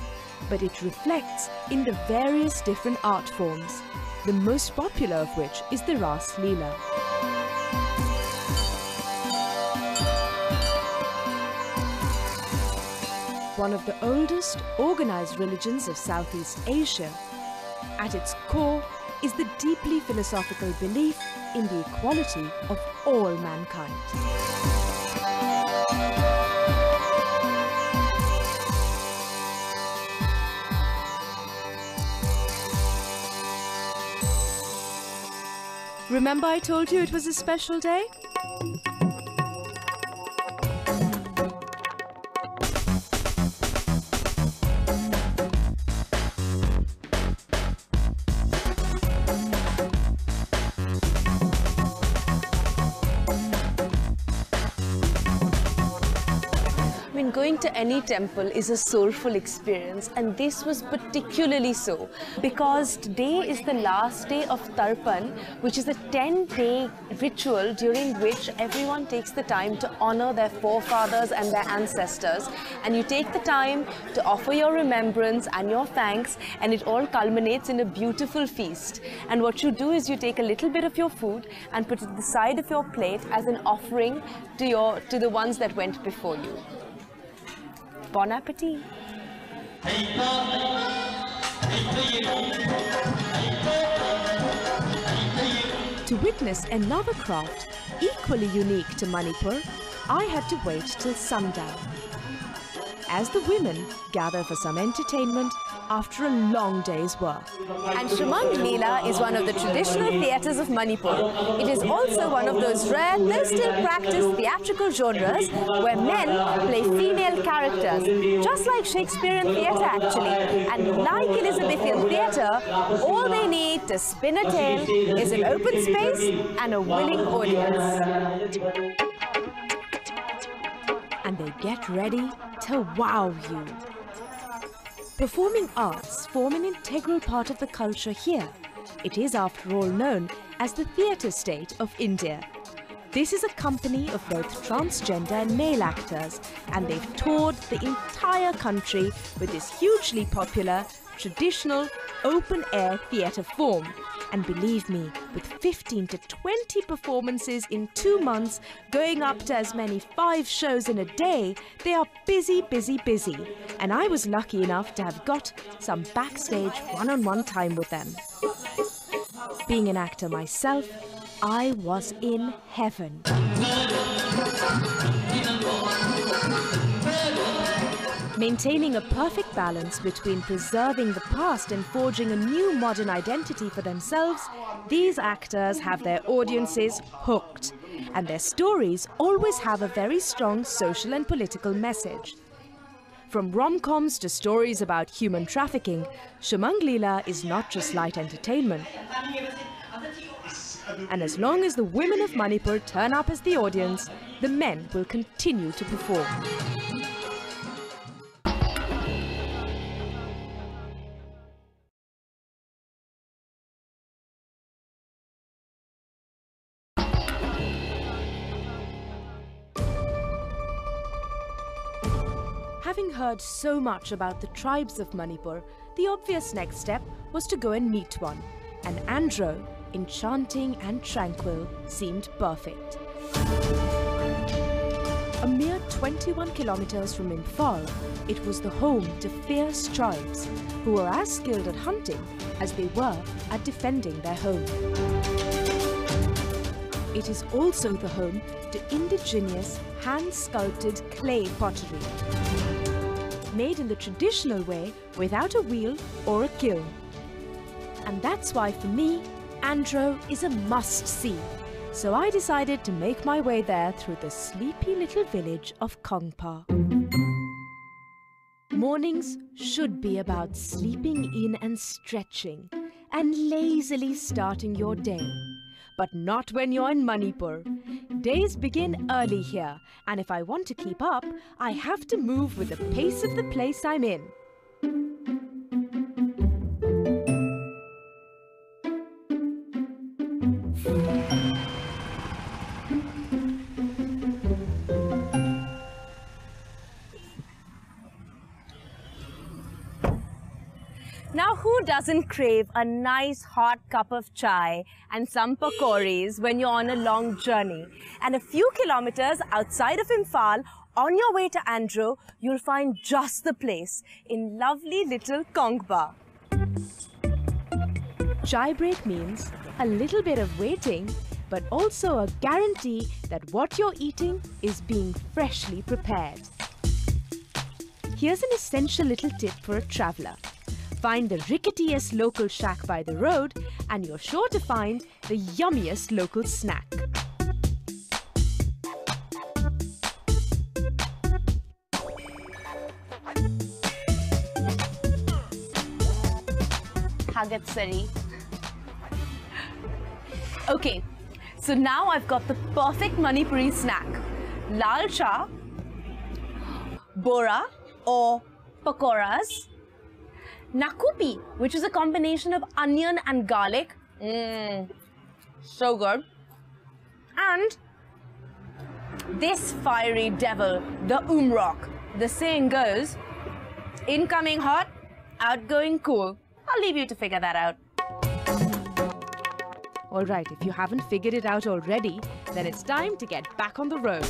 but it reflects in the various different art forms, the most popular of which is the Ras Leela. One of the oldest organized religions of Southeast Asia, at its core is the deeply philosophical belief in the equality of all mankind. Remember I told you it was a special day? going to any temple is a soulful experience, and this was particularly so because today is the last day of Tarpan, which is a 10-day ritual during which everyone takes the time to honor their forefathers and their ancestors, and you take the time to offer your remembrance and your thanks, and it all culminates in a beautiful feast. And what you do is you take a little bit of your food and put it at the side of your plate as an offering to the ones that went before you. Bon appetit! To witness another craft equally unique to Manipur, I had to wait till sundown, as the women gather for some entertainment after a long day's work. And Shamang Leela is one of the traditional theatres of Manipur. It is also one of those rare, though still practiced theatrical genres where men play female characters, just like Shakespearean theatre actually. And like Elizabethan theatre, all they need to spin a tale is an open space and a willing audience. And they get ready to wow you. Performing arts form an integral part of the culture here. It is, after all, known as the theatre state of India. This is a company of both transgender and male actors, and they've toured the entire country with this hugely popular, traditional, open-air theatre form. And believe me, with 15 to 20 performances in 2 months, going up to as many 5 shows in a day, they are busy, busy, busy. And I was lucky enough to have got some backstage one-on-one time with them. Being an actor myself, I was in heaven. Maintaining a perfect balance between preserving the past and forging a new modern identity for themselves, these actors have their audiences hooked, and their stories always have a very strong social and political message. From rom-coms to stories about human trafficking, Shamang Leela is not just light entertainment. And as long as the women of Manipur turn up as the audience, the men will continue to perform. Having heard so much about the tribes of Manipur, the obvious next step was to go and meet one, and Andro, enchanting and tranquil, seemed perfect. A mere 21 kilometers from Imphal, it was the home to fierce tribes who were as skilled at hunting as they were at defending their home. It is also the home to indigenous hand-sculpted clay pottery, made in the traditional way without a wheel or a kiln. And that's why for me, Andro is a must-see. So I decided to make my way there through the sleepy little village of Kongpa. Mornings should be about sleeping in and stretching and lazily starting your day. But not when you're in Manipur. Days begin early here, and if I want to keep up, I have to move with the pace of the place I'm in. Now, who doesn't crave a nice hot cup of chai and some pakoris when you're on a long journey? And a few kilometers outside of Imphal, on your way to Andro, you'll find just the place in lovely little Kongpa. Chai break means a little bit of waiting, but also a guarantee that what you're eating is being freshly prepared. Here's an essential little tip for a traveler. Find the ricketiest local shack by the road and you're sure to find the yummiest local snack. Hagatsari. Okay, so now I've got the perfect Manipuri snack. Lal cha, bora or pakoras, nakupi, which is a combination of onion and garlic, so good, and this fiery devil, the umrok. The saying goes, incoming hot, outgoing cool. I'll leave you to figure that out. All right, if you haven't figured it out already, then it's time to get back on the road.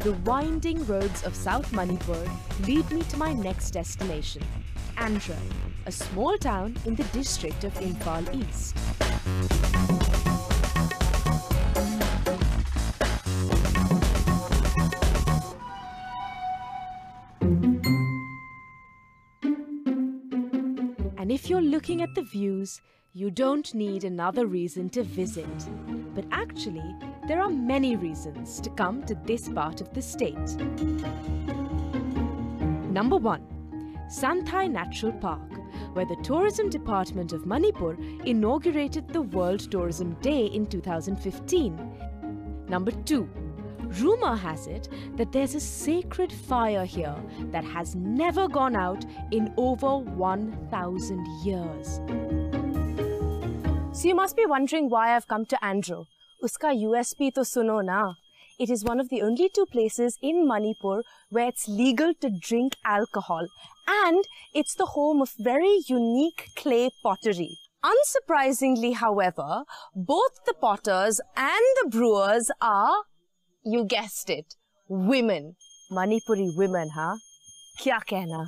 The winding roads of South Manipur lead me to my next destination, Andhra, a small town in the district of Imphal East. And if you're looking at the views, you don't need another reason to visit. But actually, there are many reasons to come to this part of the state. Number 1, Santhai Natural Park, where the Tourism Department of Manipur inaugurated the World Tourism Day in 2015. Number 2, rumor has it that there's a sacred fire here that has never gone out in over 1,000 years. So you must be wondering why I've come to Andhra. Uska USP to suno na. It is one of the only 2 places in Manipur where it's legal to drink alcohol. And it's the home of very unique clay pottery. Unsurprisingly, however, both the potters and the brewers are, you guessed it, women. Manipuri women, huh? Kya kehna?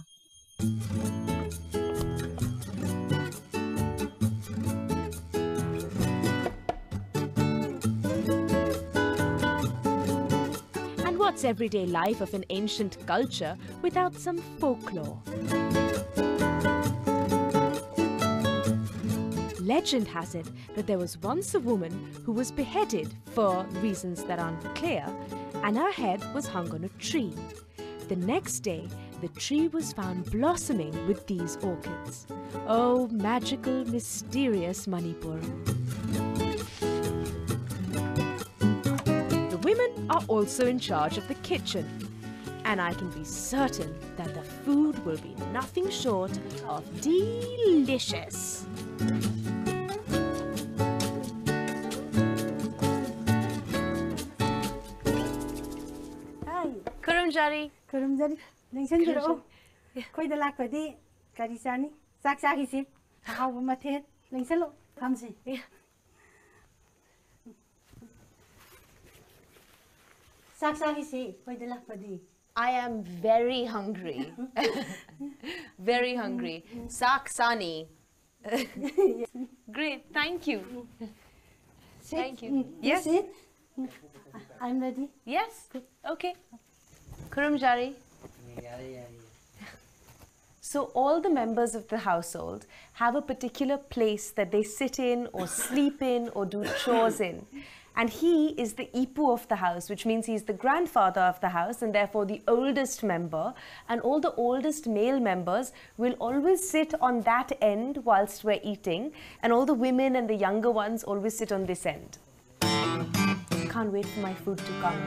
What's everyday life of an ancient culture without some folklore? Legend has it that there was once a woman who was beheaded for reasons that aren't clear, and her head was hung on a tree. The next day, the tree was found blossoming with these orchids. Oh, magical, mysterious Manipur. Women are also in charge of the kitchen, and I can be certain that the food will be nothing short of delicious. Hi. Kurumjari. Kurumjari. Ningsan jiro. Koi da lak padi karisani. Sak hisi. How mathet. Ningsan lo. Kamsi. I am very hungry. Very hungry. Saksani. Great, thank you. Thank you. Yes? I'm ready. Yes? Okay. Kurumjari. So all the members of the household have a particular place that they sit in or sleep in or do chores in. And he is the Ipu of the house, which means he's the grandfather of the house and therefore the oldest member. And all the oldest male members will always sit on that end whilst we're eating. And all the women and the younger ones always sit on this end. Can't wait for my food to come.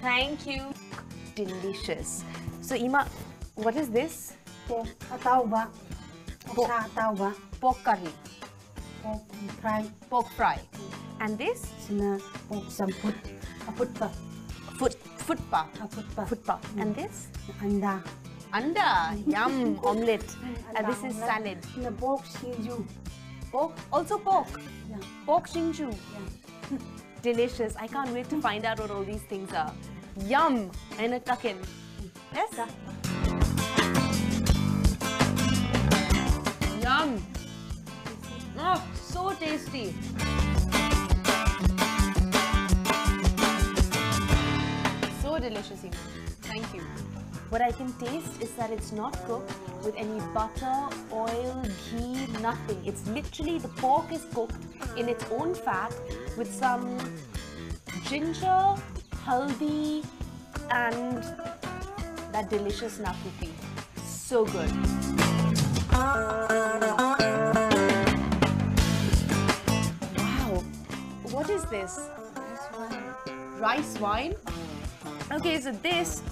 Thank you. Delicious. So Ima, what is this? Pork curry. Pork fry. Pork fry. And this? Pork samput. Futpa. Futpa. And this? Anda. Anda. Yum. Omelette. And this is salad. Pork shinju. Pork? Also pork? Yeah. Pork shinju. Yeah. Delicious. I can't wait to find out what all these things are. Yum. And a tuck in. Yes? Yum. Oh, so tasty. So delicious, Ima. Thank you. What I can taste is that it's not cooked with any butter, oil, ghee, nothing. It's literally, the pork is cooked in its own fat with some ginger, haldi and that delicious nakupi. So good. Wow, what is this? Rice wine? Okay, so this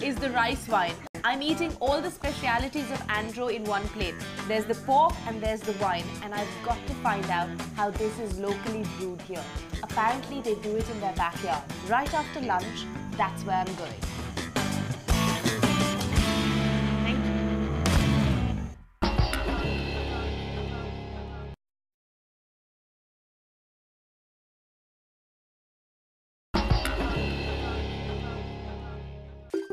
is the rice wine. I'm eating all the specialities of Andhra in one plate. There's the pork and there's the wine, and I've got to find out how this is locally brewed here. Apparently they do it in their backyard. Right after lunch, that's where I'm going. Thank you.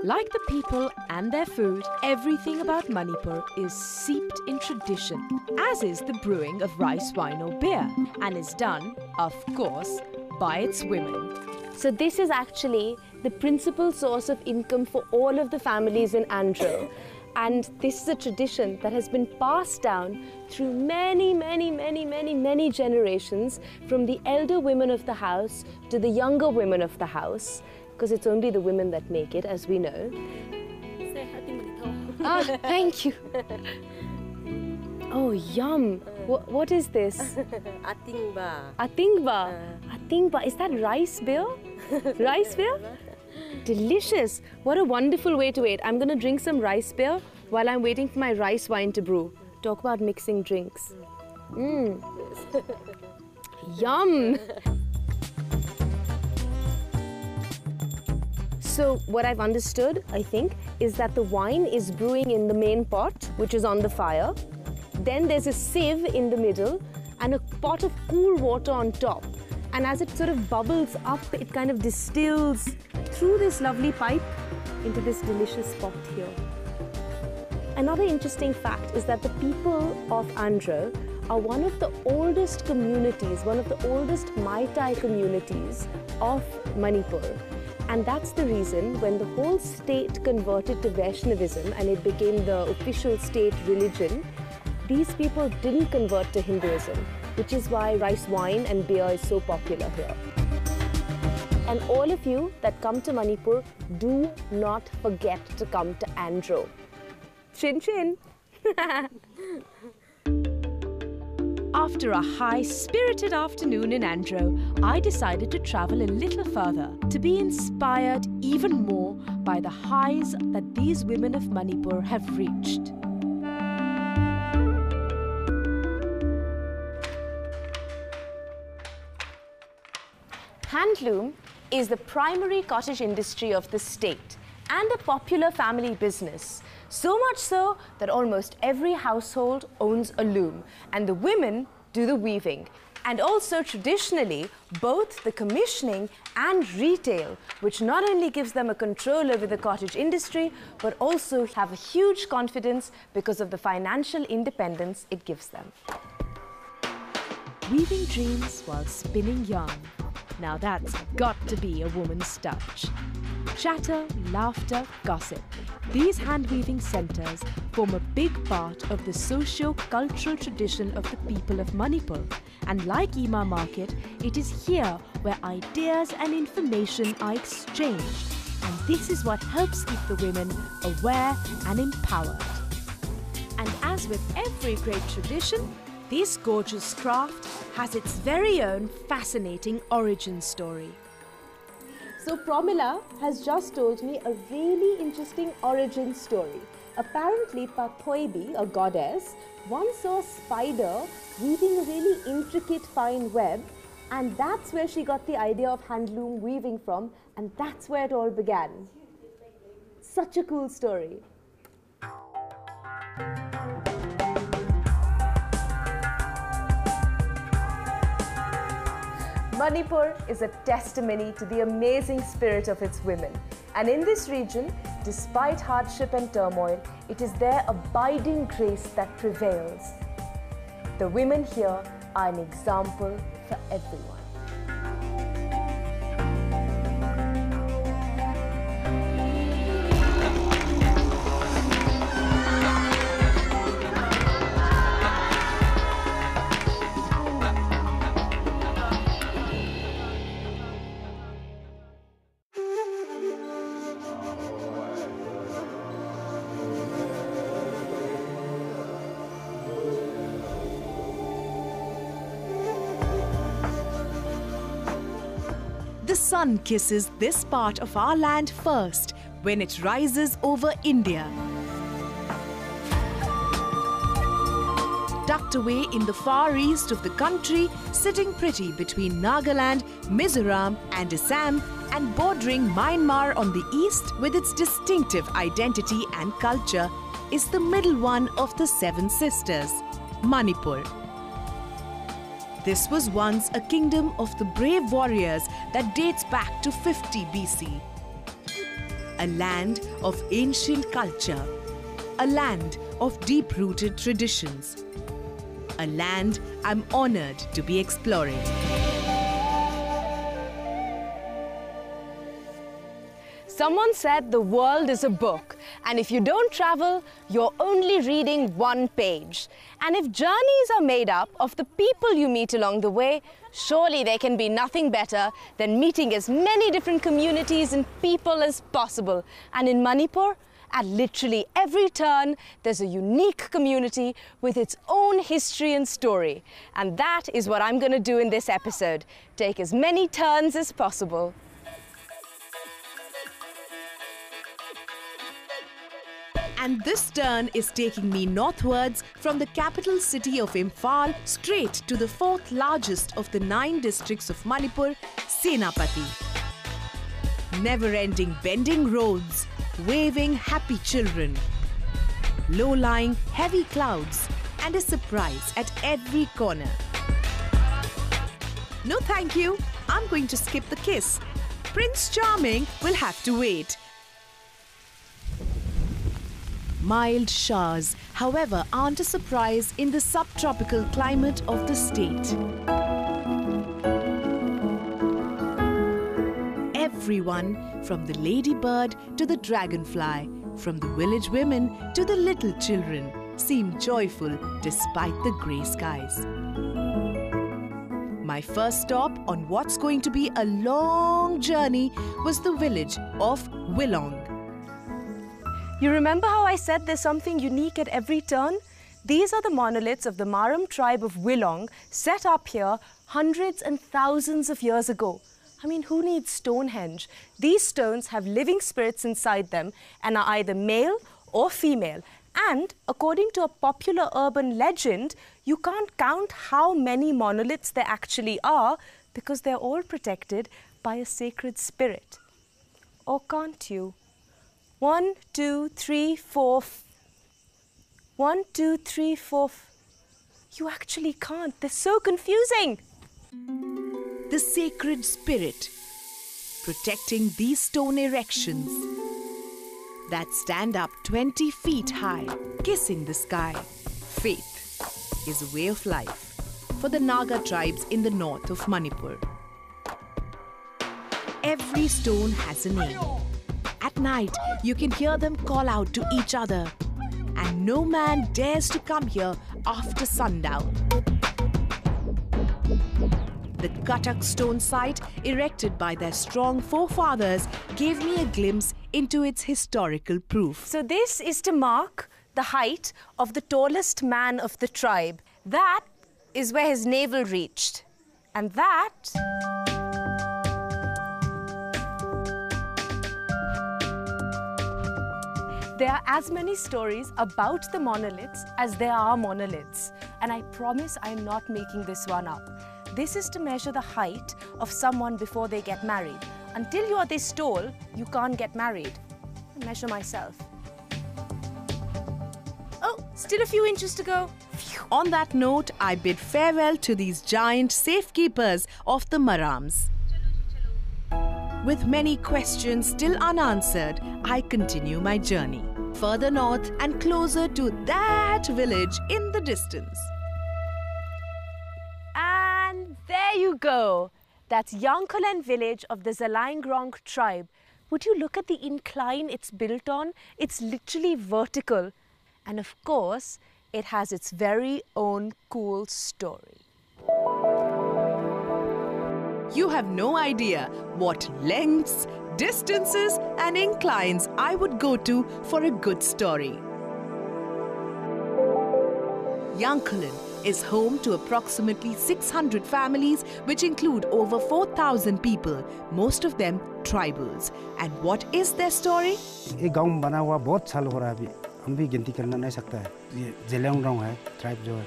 Like the people and their food, everything about Manipur is seeped in tradition, as is the brewing of rice wine or beer, and is done, of course, by its women. So this is actually the principal source of income for all of the families in Andhra. And this is a tradition that has been passed down through many generations, from the elder women of the house to the younger women of the house, because it's only the women that make it, as we know. Ah, thank you. Oh, yum. What is this? Atingba. Atingba. Atingba. Is that rice beer? Rice beer? Delicious. What a wonderful way to eat. I'm going to drink some rice beer while I'm waiting for my rice wine to brew. Talk about mixing drinks. Mmm. Yum. So what I've understood, I think, is that the wine is brewing in the main pot, which is on the fire. Then there's a sieve in the middle and a pot of cool water on top. And as it sort of bubbles up, it kind of distills through this lovely pipe into this delicious pot here. Another interesting fact is that the people of Andhra are one of the oldest communities, one of the oldest Maitai communities of Manipur. And that's the reason when the whole state converted to Vaishnavism and it became the official state religion, these people didn't convert to Hinduism, which is why rice wine and beer is so popular here. And all of you that come to Manipur, do not forget to come to Andhra. Chin chin! After a high-spirited afternoon in Andhra, I decided to travel a little further to be inspired even more by the highs that these women of Manipur have reached. Handloom is the primary cottage industry of the state and a popular family business. So much so that almost every household owns a loom, and the women do the weaving. And also traditionally, both the commissioning and retail, which not only gives them a control over the cottage industry, but also have a huge confidence because of the financial independence it gives them. Weaving dreams while spinning yarn. Now that's got to be a woman's touch. Chatter, laughter, gossip. These hand-weaving centres form a big part of the socio-cultural tradition of the people of Manipur. And like Ima Market, it is here where ideas and information are exchanged. And this is what helps keep the women aware and empowered. And as with every great tradition, this gorgeous craft has its very own fascinating origin story. So Pramila has just told me a really interesting origin story. Apparently Pathoibi, a goddess, once saw a spider weaving a really intricate fine web, and that's where she got the idea of handloom weaving from, and that's where it all began. Such a cool story. Manipur is a testimony to the amazing spirit of its women. And in this region, despite hardship and turmoil, it is their abiding grace that prevails. The women here are an example for everyone. sun kisses this part of our land first when it rises over India. Tucked away in the far east of the country, sitting pretty between Nagaland, Mizoram and Assam, and bordering Myanmar on the east with its distinctive identity and culture, is the middle one of the seven sisters, Manipur. This was once a kingdom of the brave warriors that dates back to 50 BC. A land of ancient culture, a land of deep-rooted traditions, a land I'm honored to be exploring. Someone said the world is a book, and if you don't travel, you're only reading one page. And if journeys are made up of the people you meet along the way, surely there can be nothing better than meeting as many different communities and people as possible. And in Manipur, at literally every turn, there's a unique community with its own history and story. And that is what I'm going to do in this episode. Take as many turns as possible. And this turn is taking me northwards from the capital city of Imphal straight to the fourth largest of the 9 districts of Manipur, Senapati. Never-ending bending roads, waving happy children, low-lying heavy clouds, and a surprise at every corner. No thank you, I'm going to skip the kiss. Prince Charming will have to wait. Mild showers, however, aren't a surprise in the subtropical climate of the state. Everyone, from the ladybird to the dragonfly, from the village women to the little children, seem joyful despite the grey skies. My first stop on what's going to be a long journey was the village of Willong. You remember how I said there's something unique at every turn? These are the monoliths of the Maram tribe of Willong, set up here hundreds and thousands of years ago. I mean, who needs Stonehenge? These stones have living spirits inside them and are either male or female. And according to a popular urban legend, you can't count how many monoliths there actually are because they're all protected by a sacred spirit. Or can't you? 1, 2, 3, 4. 1, 2, 3, 4. You actually can't. They're so confusing. The sacred spirit protecting these stone erections that stand up 20 feet high, kissing the sky. Faith is a way of life for the Naga tribes in the north of Manipur. Every stone has a name. At night, you can hear them call out to each other, and no man dares to come here after sundown. The Katak stone site, erected by their strong forefathers, gave me a glimpse into its historical proof. So this is to mark the height of the tallest man of the tribe. That is where his navel reached. And that... There are as many stories about the monoliths as there are monoliths. And I promise I'm not making this one up. This is to measure the height of someone before they get married. Until you are this tall, you can't get married. I measure myself. Oh, still a few inches to go. On that note, I bid farewell to these giant safekeepers of the Marams. With many questions still unanswered, I continue my journey further north and closer to that village in the distance. And there you go. That's Yangkolen village of the Zalaingrong tribe. Would you look at the incline it's built on? It's literally vertical. And of course, it has its very own cool story. You have no idea what lengths, distances and inclines I would go to for a good story. Yankulan is home to approximately 600 families, which include over 4,000 people, most of them tribals. And what is their story? ये गांव बना हुआ बहुत साल हो रहा है अभी हम भी गिनती करना नहीं सकता है ये जेलेंगरोंग है ट्राइब जो है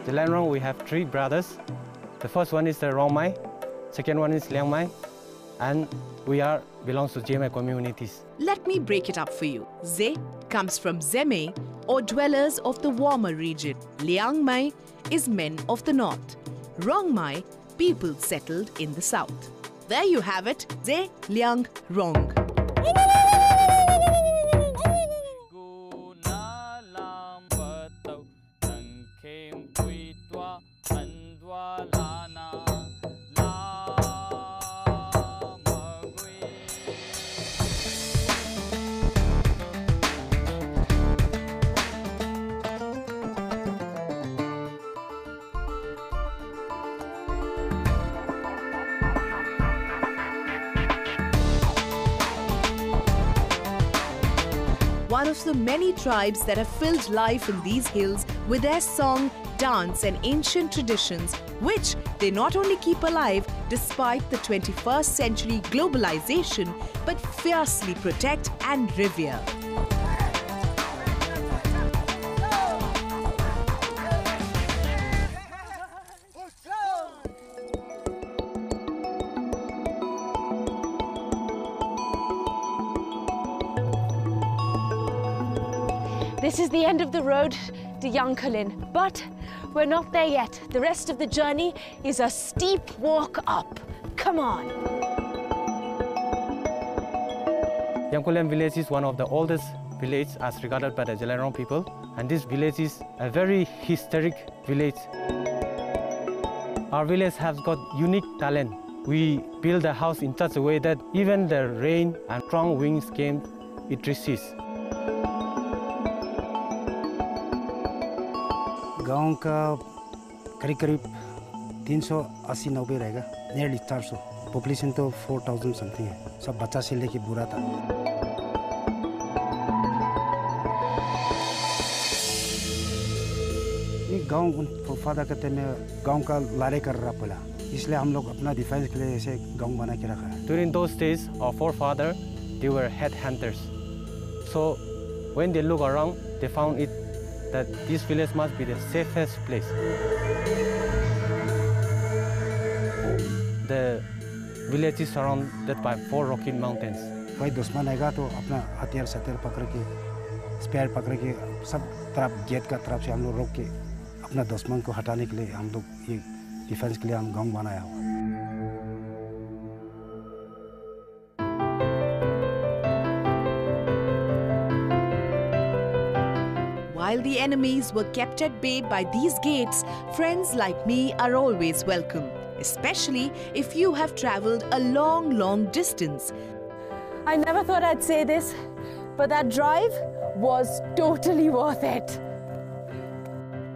Jelangrong, we have three brothers. The first one is the Rongmai, second one is Liangmai, and we belongs to Jemai communities. Let me break it up for you. Ze comes from Zeme, or dwellers of the warmer region. Liangmai is men of the north. Rongmai, people settled in the south. There you have it, Ze, Liang, Rong. One of the many tribes that have filled life in these hills with their song, dance and ancient traditions, which they not only keep alive despite the 21st century globalization, but fiercely protect and revere. This is the end of the road to Yankulan, but we're not there yet. The rest of the journey is a steep walk up. Come on. Yankulan village is one of the oldest villages as regarded by the Jelangrong people, and this village is a very historic village. Our village has got unique talent. We build a house in such a way that even the rain and strong winds came, it resists. गांव का करीब 380-90 रहेगा nearly 400 population तो 4000 something है सब बच्चा से लेके बुरा था ये गांव फादा कहते हैं गांव का लड़ाई कर रहा पड़ा इसलिए हम लोग अपना डिफेंस के लिए ऐसे गांव बना के रखा है During those days, our forefathers, they were headhunters. So when they look around, they found it that this village must be the safest place. The village is surrounded by 4 rocky mountains. कोई दुश्मन आएगा तो अपना हथियार पकड़ के spare पकड़ के सब तरफ गेट का तरफ से हम लोग रोक के अपना दुश्मन को हटाने के लिए हम लोग ये डिफेंस के लिए हम गांव बनाया हुआ While the enemies were kept at bay by these gates, friends like me are always welcome, especially if you have traveled a long distance. I never thought I'd say this, but that drive was totally worth it.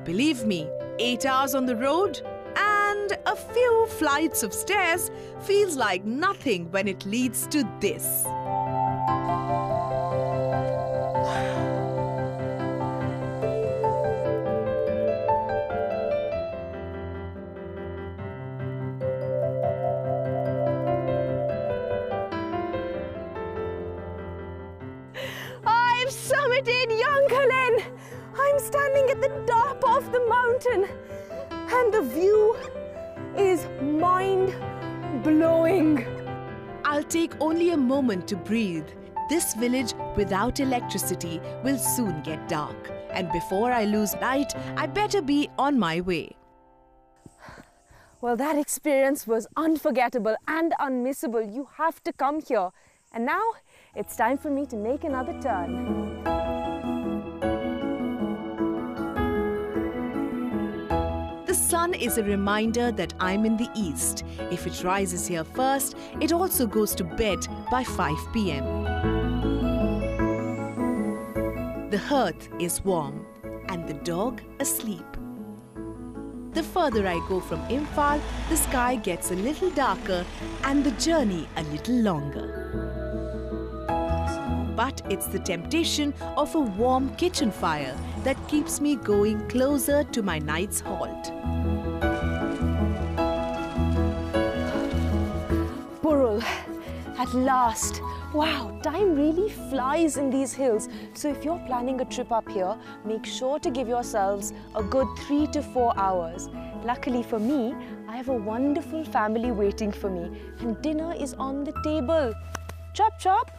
Believe me, 8 hours on the road and a few flights of stairs feels like nothing when it leads to this. I've summited Yankulan. I'm standing at the top of the mountain and the view is mind-blowing. I'll take only a moment to breathe. This village without electricity will soon get dark. And before I lose light, I better be on my way. Well, that experience was unforgettable and unmissable. You have to come here. And now it's time for me to make another turn. The sun is a reminder that I'm in the east. If it rises here first, it also goes to bed by 5 p.m. The hearth is warm and the dog asleep. The further I go from Imphal, the sky gets a little darker and the journey a little longer. But it's the temptation of a warm kitchen fire that keeps me going closer to my night's halt. Purul, at last. Wow, time really flies in these hills. So if you're planning a trip up here, make sure to give yourselves a good 3 to 4 hours. Luckily for me, I have a wonderful family waiting for me and dinner is on the table. Chop chop.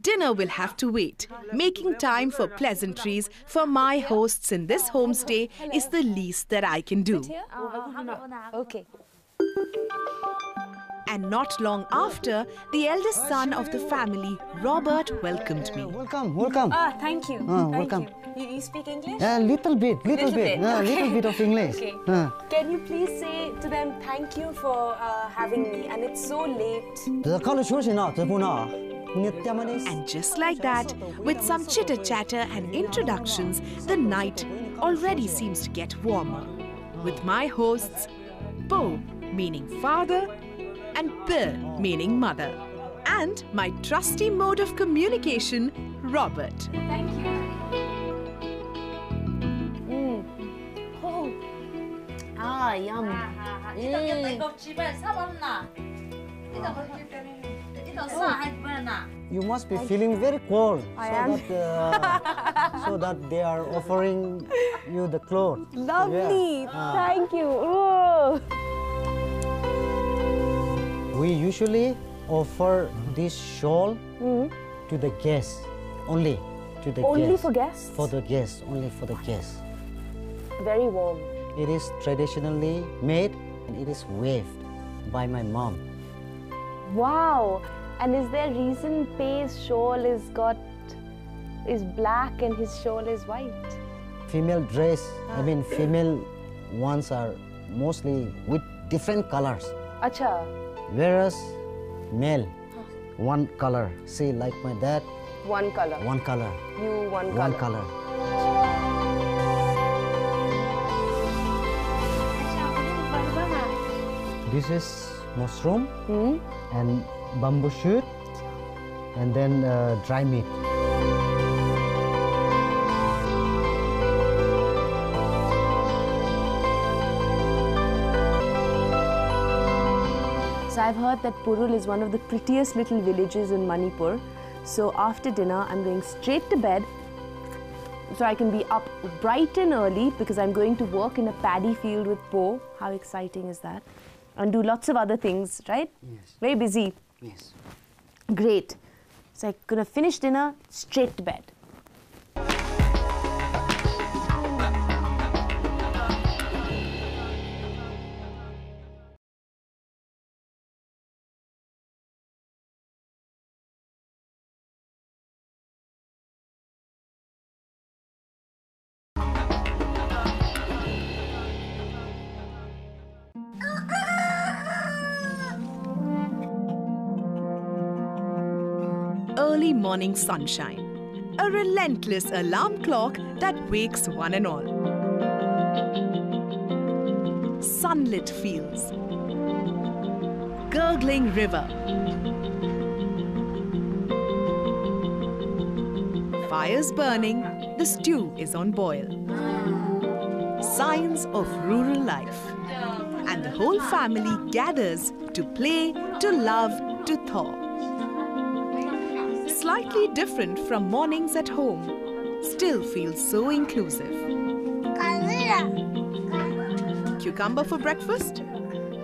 Dinner will have to wait. Making time for pleasantries for my hosts in this homestay is the least that I can do. Okay. And not long after, the eldest son of the family, Robert, welcomed me. Welcome. Thank you. Welcome. You speak English? Little bit. Okay. Little bit of English. Okay. Can you please say to them thank you for having me? And it's so late. And just like that, with some chitter-chatter and introductions, the night already seems to get warmer. With my hosts, Po, meaning father, and P, meaning mother. And my trusty mode of communication, Robert. Thank you. Oh. Yum. You must be feeling very cold. I am. So that they are offering you the clothes. Lovely. Yeah. Thank you. Oh. We usually offer this shawl to the guests, only to the guests. Only for guests? For the guests, only for the guests. Very warm. It is traditionally made and it is waved by my mom. Wow. And is there reason Pei's shawl is black and his shawl is white? Female dress, female ones are mostly with different colors. Acha. Whereas male, one color. See, like my dad. One color. One color. You one color. One color. This is mushroom and bamboo shoot and then dry meat. So I've heard that Purul is one of the prettiest little villages in Manipur. So after dinner, I'm going straight to bed so I can be up bright and early because I'm going to work in a paddy field with Po. How exciting is that? And do lots of other things, right? Yes. Very busy. Yes. Great. So I'm going to finish dinner, straight to bed. Early morning sunshine, a relentless alarm clock that wakes one and all. Sunlit fields, gurgling river, fires burning, the stew is on boil. Signs of rural life. And the whole family gathers to play, to love, to thaw. Slightly different from mornings at home, still feels so inclusive. Cucumber for breakfast?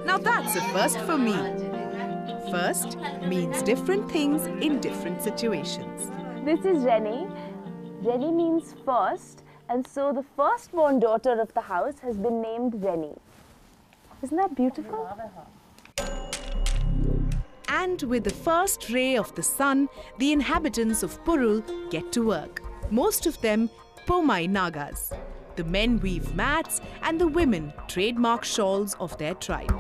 Now that's a first for me. First means different things in different situations. This is Rennie. Rennie means first, and so the firstborn daughter of the house has been named Rennie. Isn't that beautiful? And with the first ray of the sun, the inhabitants of Purul get to work. Most of them Pomai Nagas. The men weave mats and the women trademark shawls of their tribe.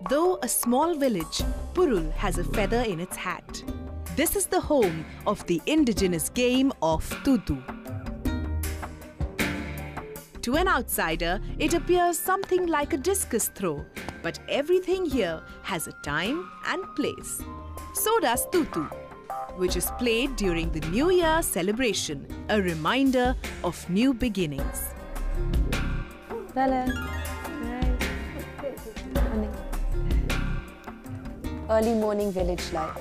Though a small village, Purul has a feather in its hat. This is the home of the indigenous game of tutu. To an outsider, it appears something like a discus throw. But everything here has a time and place. So does Tutu, which is played during the New Year celebration, a reminder of new beginnings. Early morning village life.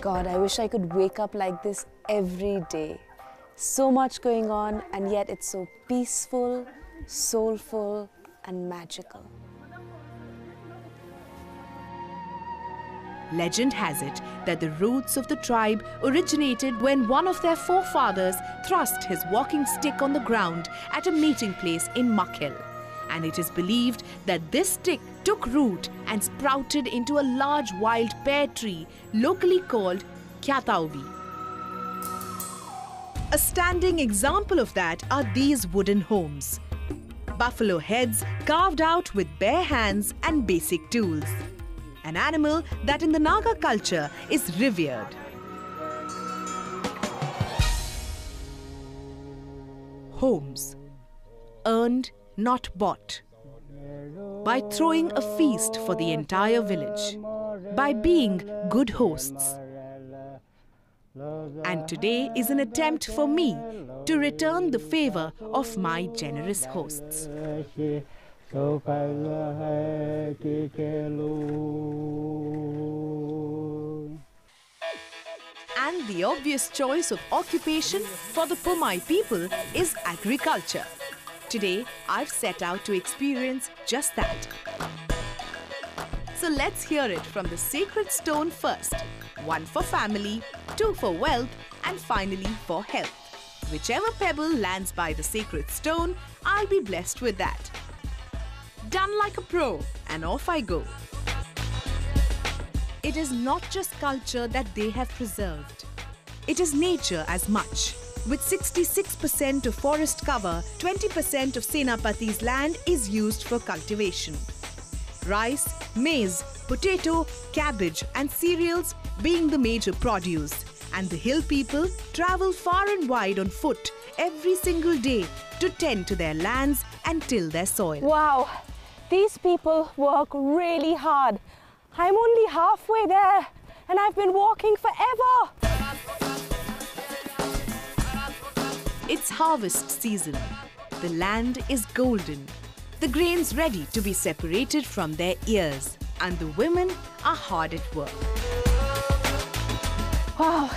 God, I wish I could wake up like this every day. So much going on, and yet it's so peaceful, soulful, and magical. Legend has it that the roots of the tribe originated when one of their forefathers thrust his walking stick on the ground at a meeting place in Makhel. And it is believed that this stick took root and sprouted into a large wild pear tree, locally called Kyataubi. A standing example of that are these wooden homes. Buffalo heads carved out with bare hands and basic tools. An animal that in the Naga culture is revered. Homes, earned, not bought. By throwing a feast for the entire village. By being good hosts. And today is an attempt for me to return the favor of my generous hosts. And the obvious choice of occupation for the Pumai people is agriculture. Today, I've set out to experience just that. So let's hear it from the sacred stone first. 1 for family, 2 for wealth, and finally for health. Whichever pebble lands by the sacred stone, I'll be blessed with that. Done like a pro, and off I go. It is not just culture that they have preserved. It is nature as much. With 66% of forest cover, 20% of Senapati's land is used for cultivation. Rice, maize, potato, cabbage and cereals being the major produce. And the hill people travel far and wide on foot every single day to tend to their lands and till their soil. Wow, these people work really hard. I'm only halfway there and I've been walking forever. It's harvest season. The land is golden. The grains ready to be separated from their ears. And the women are hard at work. Wow,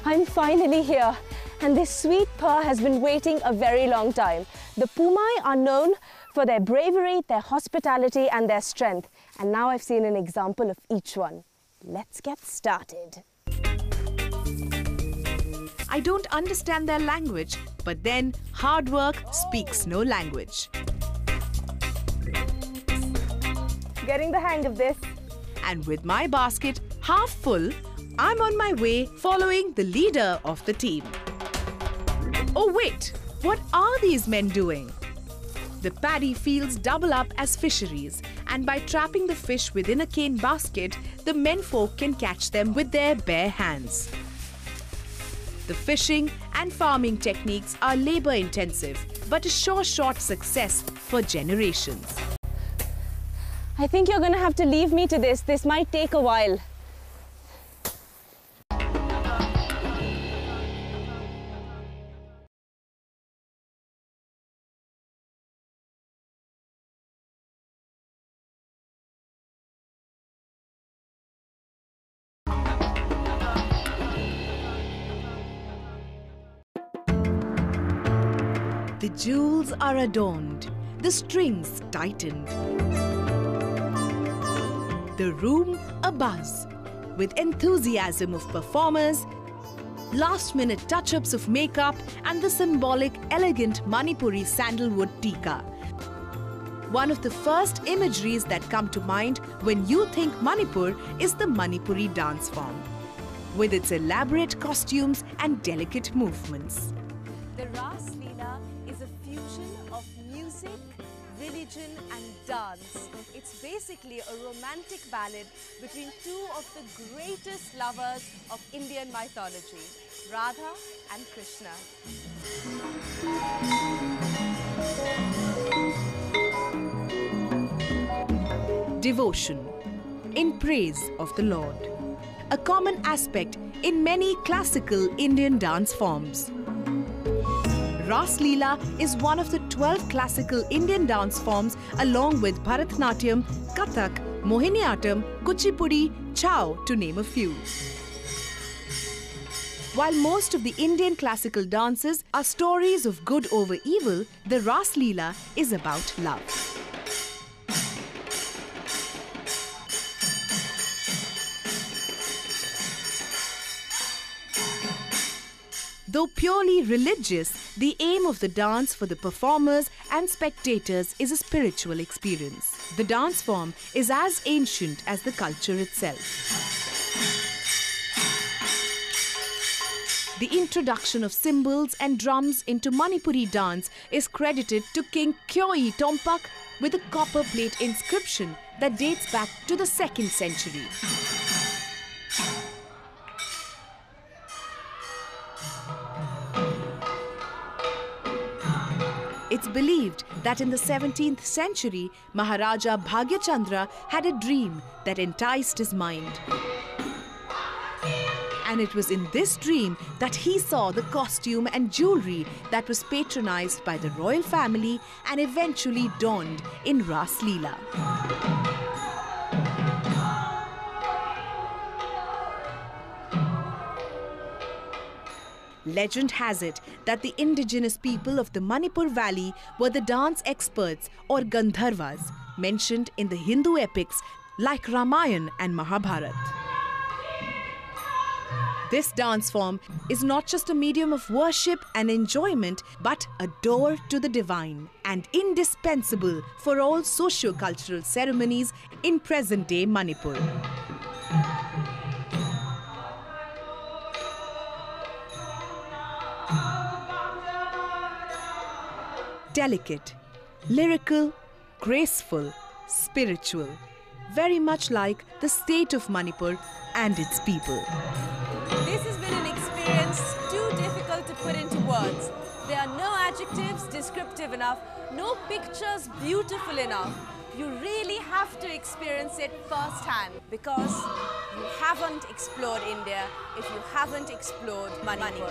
I'm finally here. And this sweet pearl has been waiting a very long time. The Pumai are known for their bravery, their hospitality and their strength. And now I've seen an example of each one. Let's get started. I don't understand their language, but then hard work speaks no language. Getting the hang of this. And with my basket half full, I'm on my way following the leader of the team. Oh wait, what are these men doing? The paddy fields double up as fisheries, and by trapping the fish within a cane basket, the menfolk can catch them with their bare hands. The fishing and farming techniques are labor-intensive, but assure short success for generations. I think you're going to have to leave me to this. This might take a while. The jewels are adorned, the strings tightened. The room abuzz with enthusiasm of performers, last-minute touch-ups of makeup and the symbolic, elegant Manipuri sandalwood tikka. One of the first imageries that come to mind when you think Manipur is the Manipuri dance form, with its elaborate costumes and delicate movements. The Ras Leela is a fusion of music, religion and dance. It's basically a romantic ballad between two of the greatest lovers of Indian mythology, Radha and Krishna. devotion, in praise of the Lord. A common aspect in many classical Indian dance forms. Ras Leela is one of the 12 classical Indian dance forms along with Bharatanatyam, Kathak, Mohiniyattam, Kuchipudi, Chau to name a few. While most of the Indian classical dances are stories of good over evil, the Ras Leela is about love. Though purely religious, the aim of the dance for the performers and spectators is a spiritual experience. The dance form is as ancient as the culture itself. The introduction of cymbals and drums into Manipuri dance is credited to King Kyoi Tompak with a copper plate inscription that dates back to the 2nd century. It's believed that in the 17th century, Maharaja Bhagyachandra had a dream that enticed his mind. And it was in this dream that he saw the costume and jewelry that was patronized by the royal family and eventually donned in Ras Leela. Legend has it that the indigenous people of the Manipur Valley were the dance experts or Gandharvas mentioned in the Hindu epics like Ramayana and Mahabharata. This dance form is not just a medium of worship and enjoyment, but a door to the divine and indispensable for all socio-cultural ceremonies in present-day Manipur. Delicate, lyrical, graceful, spiritual, very much like the state of Manipur and its people. This has been an experience too difficult to put into words. There are no adjectives descriptive enough, no pictures beautiful enough. You really have to experience it firsthand because you haven't explored India if you haven't explored Manipur.